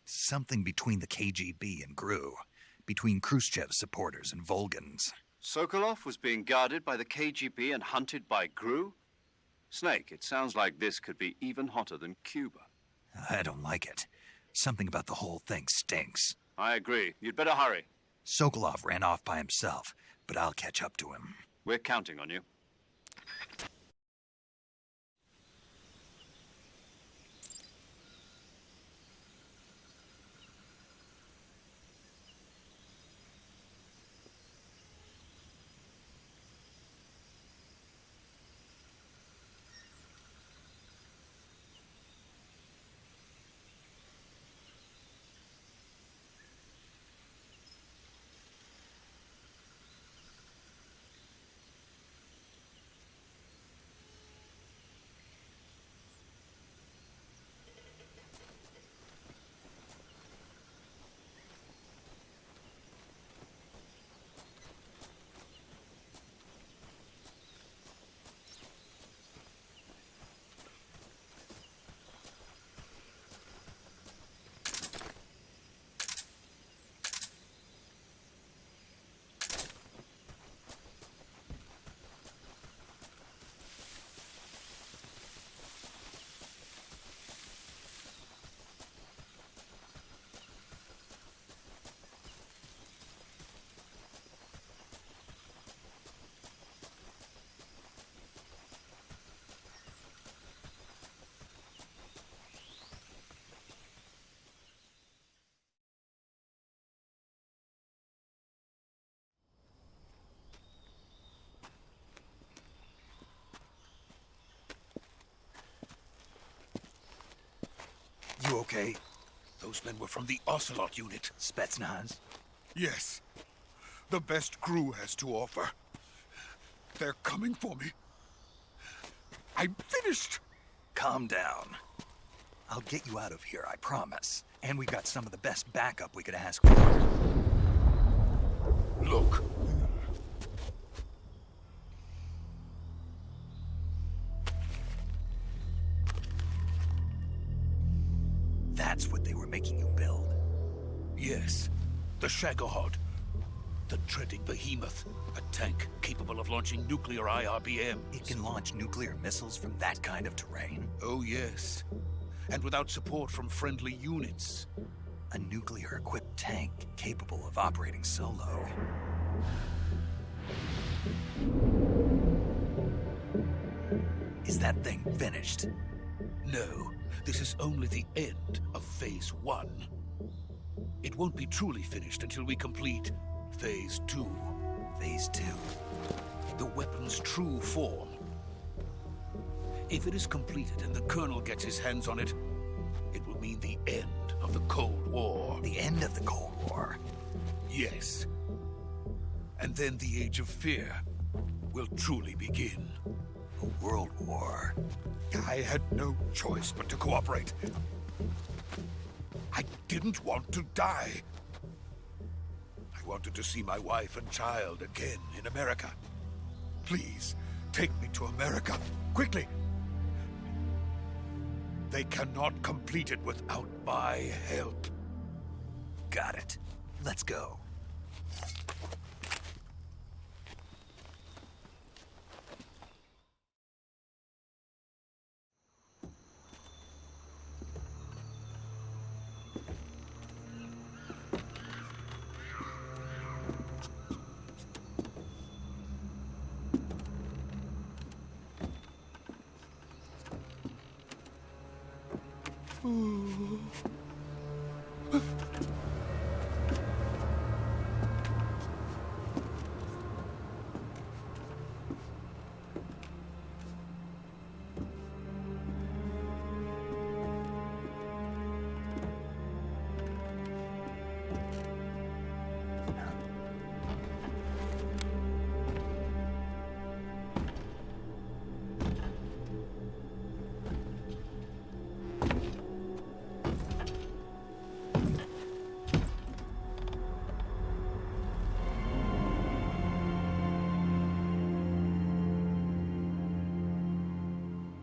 Something between the KGB and GRU. Between Khrushchev's supporters and Volgan's. Sokolov was being guarded by the KGB and hunted by GRU? Snake, it sounds like this could be even hotter than Cuba. I don't like it. Something about the whole thing stinks. I agree. You'd better hurry. Sokolov ran off by himself, but I'll catch up to him. We're counting on you. You okay? Those men were from the Ocelot unit. Spetsnaz? Yes. The best GRU has to offer. They're coming for me. I'm finished. Calm down. I'll get you out of here, I promise. And we've got some of the best backup we could ask for. Look. That's what they were making you build? Yes. The Shagohod. The treading behemoth. A tank capable of launching nuclear IRBMs. It can launch nuclear missiles from that kind of terrain? Oh, yes. And without support from friendly units. A nuclear-equipped tank capable of operating solo. Is that thing finished? No. This is only the end of Phase 1. It won't be truly finished until we complete Phase 2. Phase 2? The weapon's true form. If it is completed and the Colonel gets his hands on it, it will mean the end of the Cold War. The end of the Cold War? Yes. And then the Age of Fear will truly begin. A world war. I had no choice but to cooperate. I didn't want to die. I wanted to see my wife and child again in America. Please, Take me to America, quickly! They cannot complete it without my help. Got it. Let's go.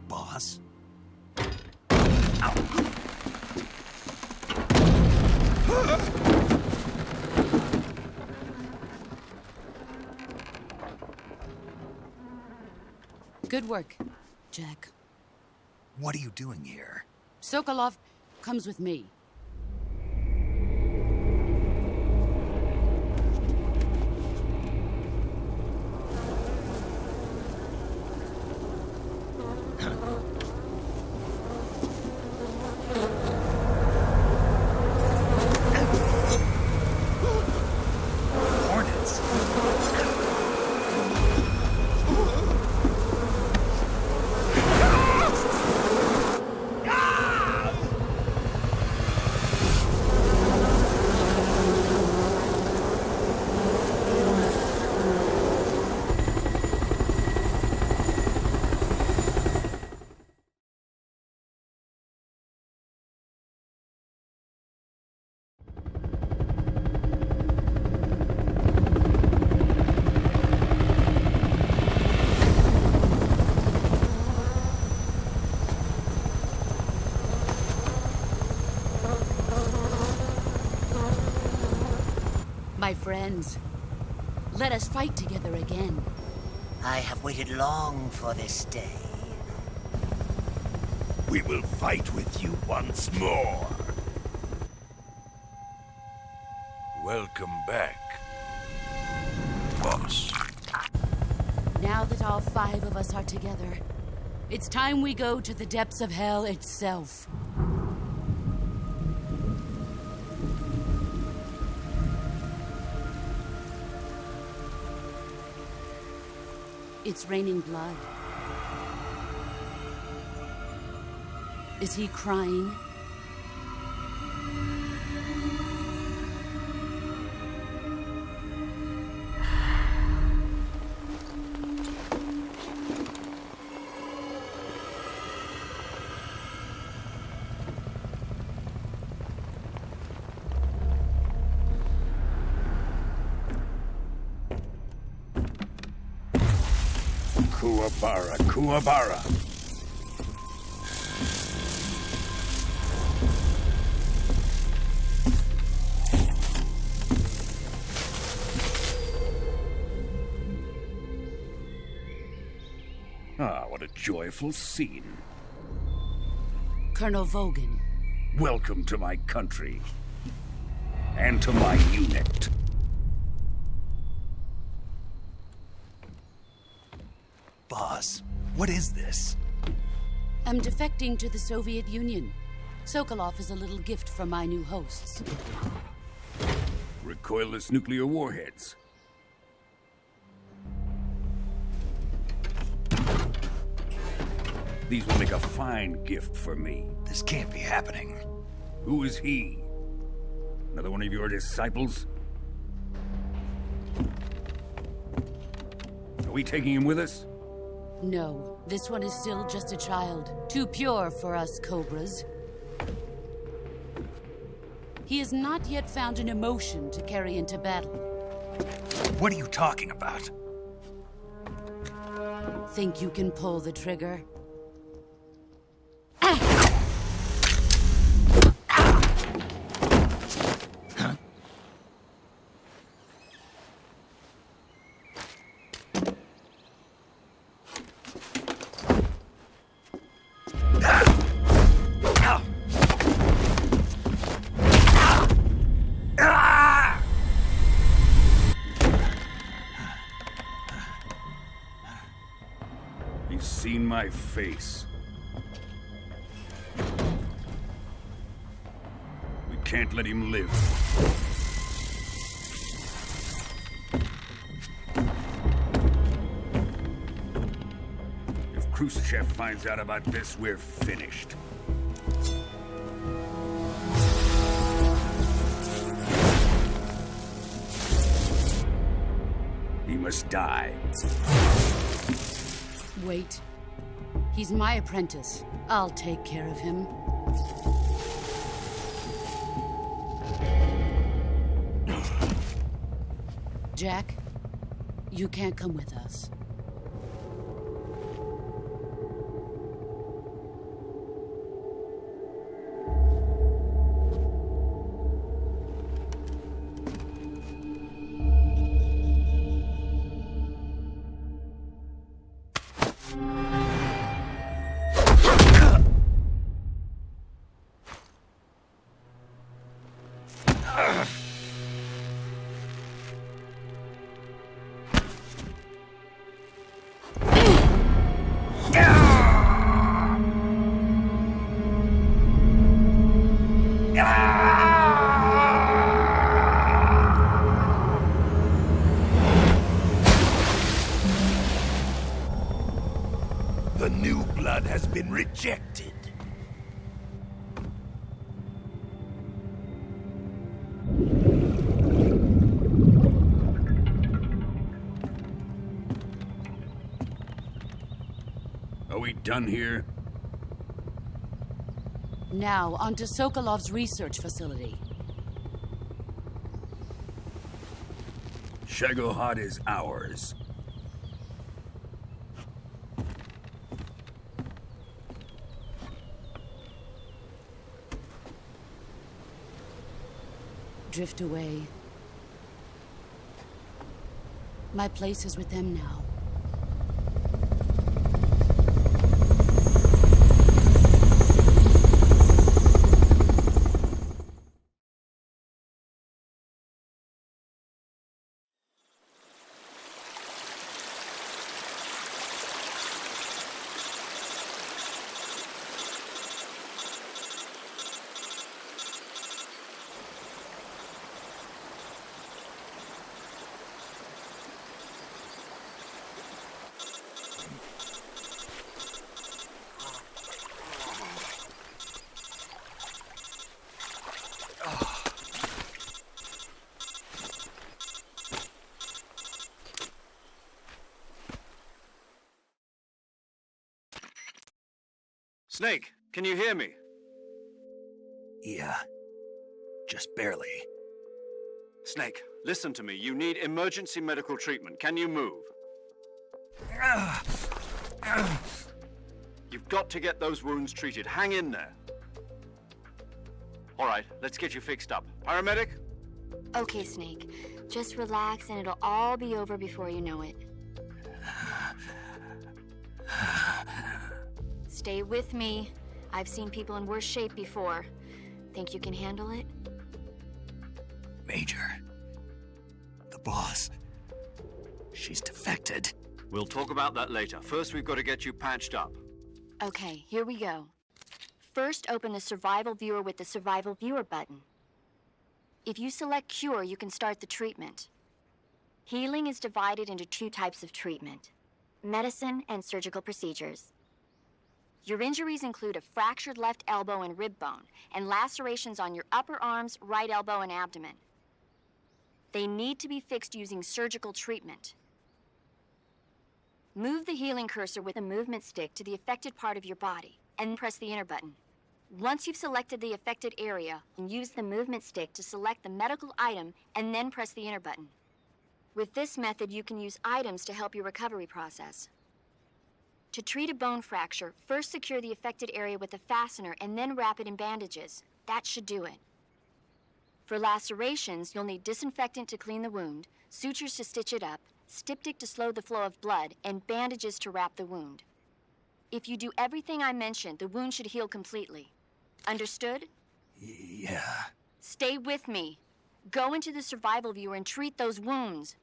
Boss? Good work, Jack. What are you doing here? Sokolov comes with me. Hornets? My friends, let us fight together again. I have waited long for this day. We will fight with you once more. Welcome back, boss. Now that all 5 of us are together, it's time we go to the depths of hell itself. It's raining blood. Is he crying? Kuwabara, Kuwabara. Ah, what a joyful scene. Colonel Vogan. Welcome to my country. And to my unit. Boss, what is this? I'm defecting to the Soviet Union. Sokolov is a little gift from my new hosts. Recoilless nuclear warheads. These will make a fine gift for me. This can't be happening. Who is he? Another one of your disciples? Are we taking him with us? No, this one is still just a child. Too pure for us Cobras. He has not yet found an emotion to carry into battle. What are you talking about? Think you can pull the trigger? He's seen my face. We can't let him live. If Khrushchev finds out about this, we're finished. He must die. Wait. He's my apprentice. I'll take care of him. Jack, you can't come with us. The new blood has been rejected. Are we done here? Now, on to Sokolov's research facility. Shagohod is ours. Drift away. My place is with them now. Snake, can you hear me? Yeah. Just barely. Snake, listen to me. You need emergency medical treatment. Can you move? You've got to get those wounds treated. Hang in there. All right, let's get you fixed up. Paramedic? Okay, Snake. Just relax and it'll all be over before you know it. Stay with me. I've seen people in worse shape before. Think you can handle it? Major. The boss. She's defected. We'll talk about that later. First, we've got to get you patched up. Okay, here we go. First, open the Survival Viewer with the Survival Viewer button. If you select Cure, you can start the treatment. Healing is divided into two types of treatment: medicine and surgical procedures. Your injuries include a fractured left elbow and rib bone, and lacerations on your upper arms, right elbow, and abdomen. They need to be fixed using surgical treatment. Move the healing cursor with the movement stick to the affected part of your body, and press the enter button. Once you've selected the affected area, use the movement stick to select the medical item, and then press the enter button. With this method, you can use items to help your recovery process. To treat a bone fracture, first secure the affected area with a fastener and then wrap it in bandages. That should do it. For lacerations, you'll need disinfectant to clean the wound, sutures to stitch it up, styptic to slow the flow of blood, and bandages to wrap the wound. If you do everything I mentioned, the wound should heal completely. Understood? Yeah. Stay with me. Go into the survival viewer and treat those wounds.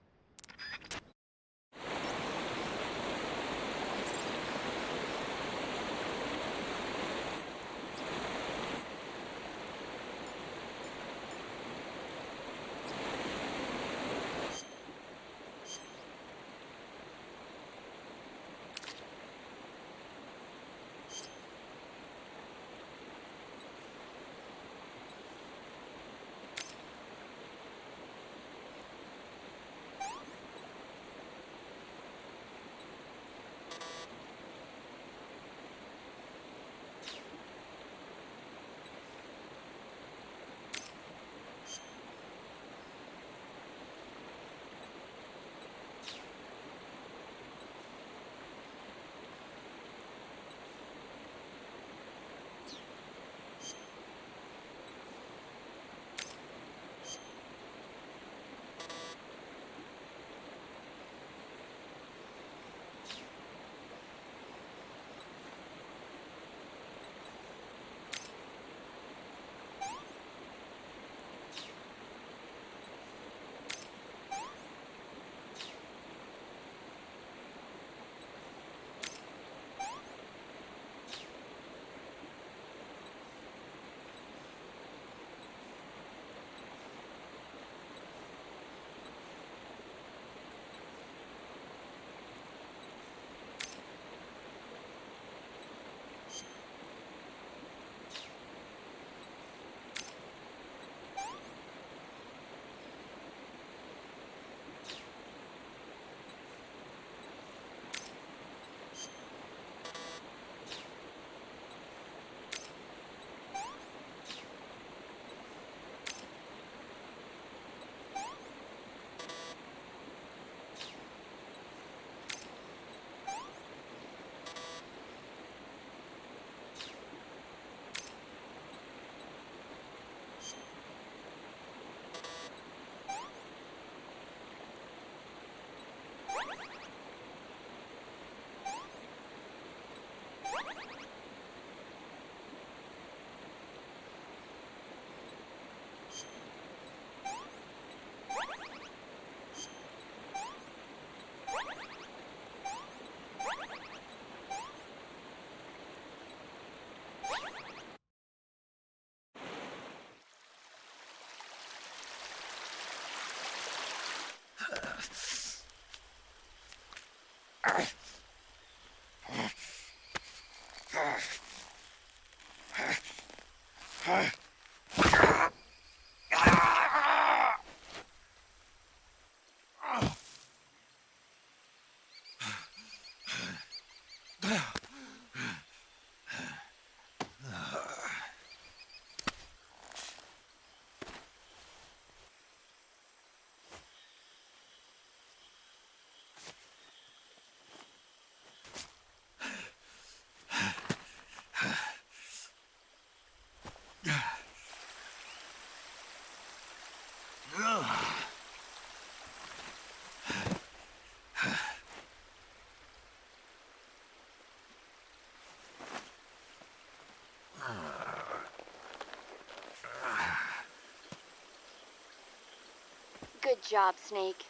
Good job, Snake.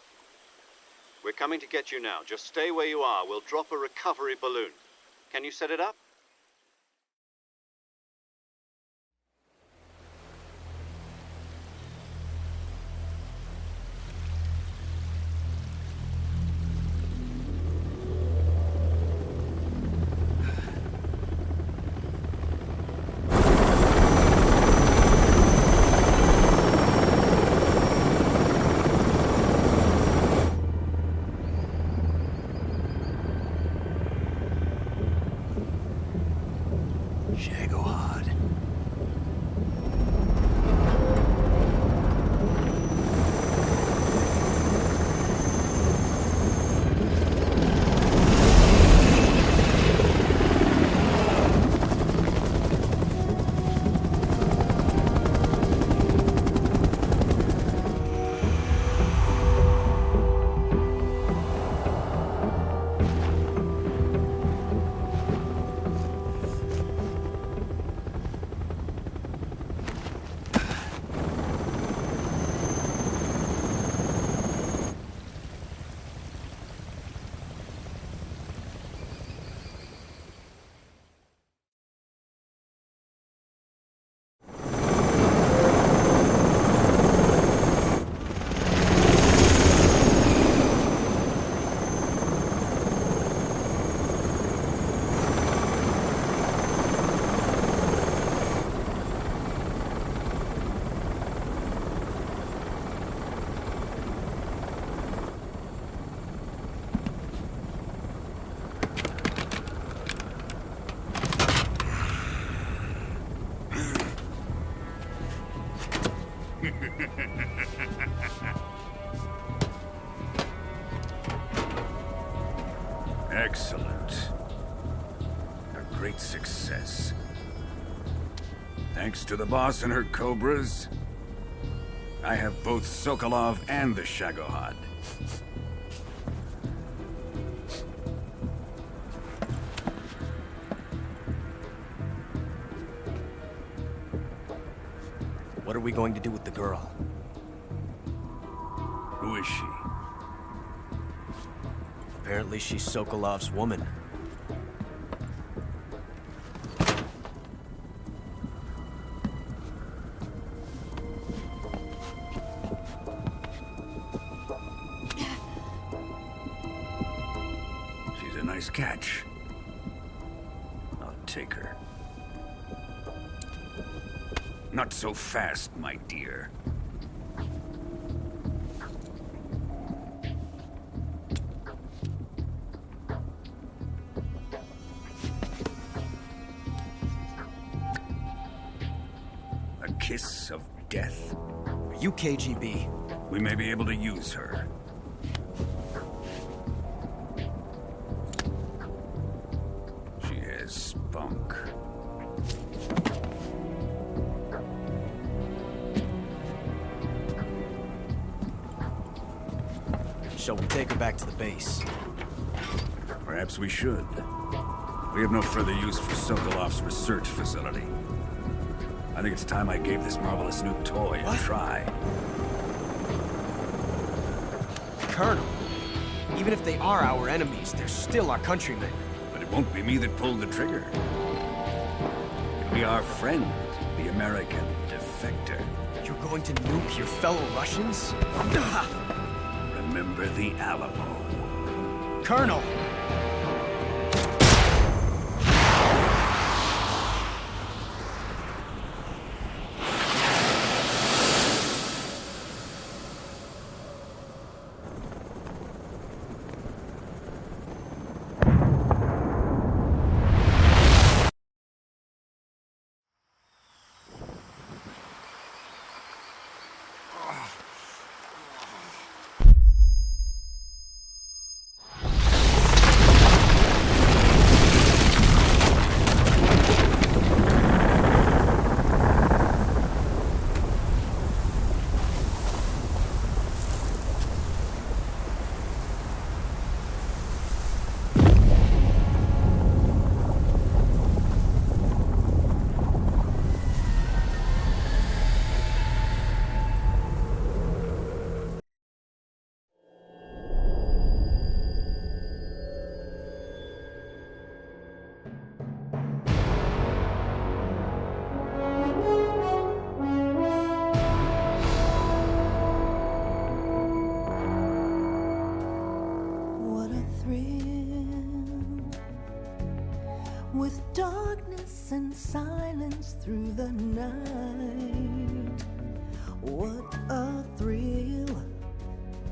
We're coming to get you now. Just stay where you are. We'll drop a recovery balloon. Can you set it up? Excellent. A great success. Thanks to the boss and her cobras, I have both Sokolov and the Shagohod. What are we going to do with the girl? Who is she? Apparently she's Sokolov's woman. She's a nice catch. I'll take her. Not so fast, my dear. A kiss of death. Are you KGB? We may be able to use her. She has spunk. Shall we take her back to the base? Perhaps we should. We have no further use for Sokolov's research facility. I think it's time I gave this marvelous new toy a try. Colonel, even if they are our enemies, they're still our countrymen. But it won't be me that pulled the trigger. It'll be our friend, the American defector. You're going to nuke your fellow Russians? Remember the Alamo. Colonel! With darkness and silence through the night. What a thrill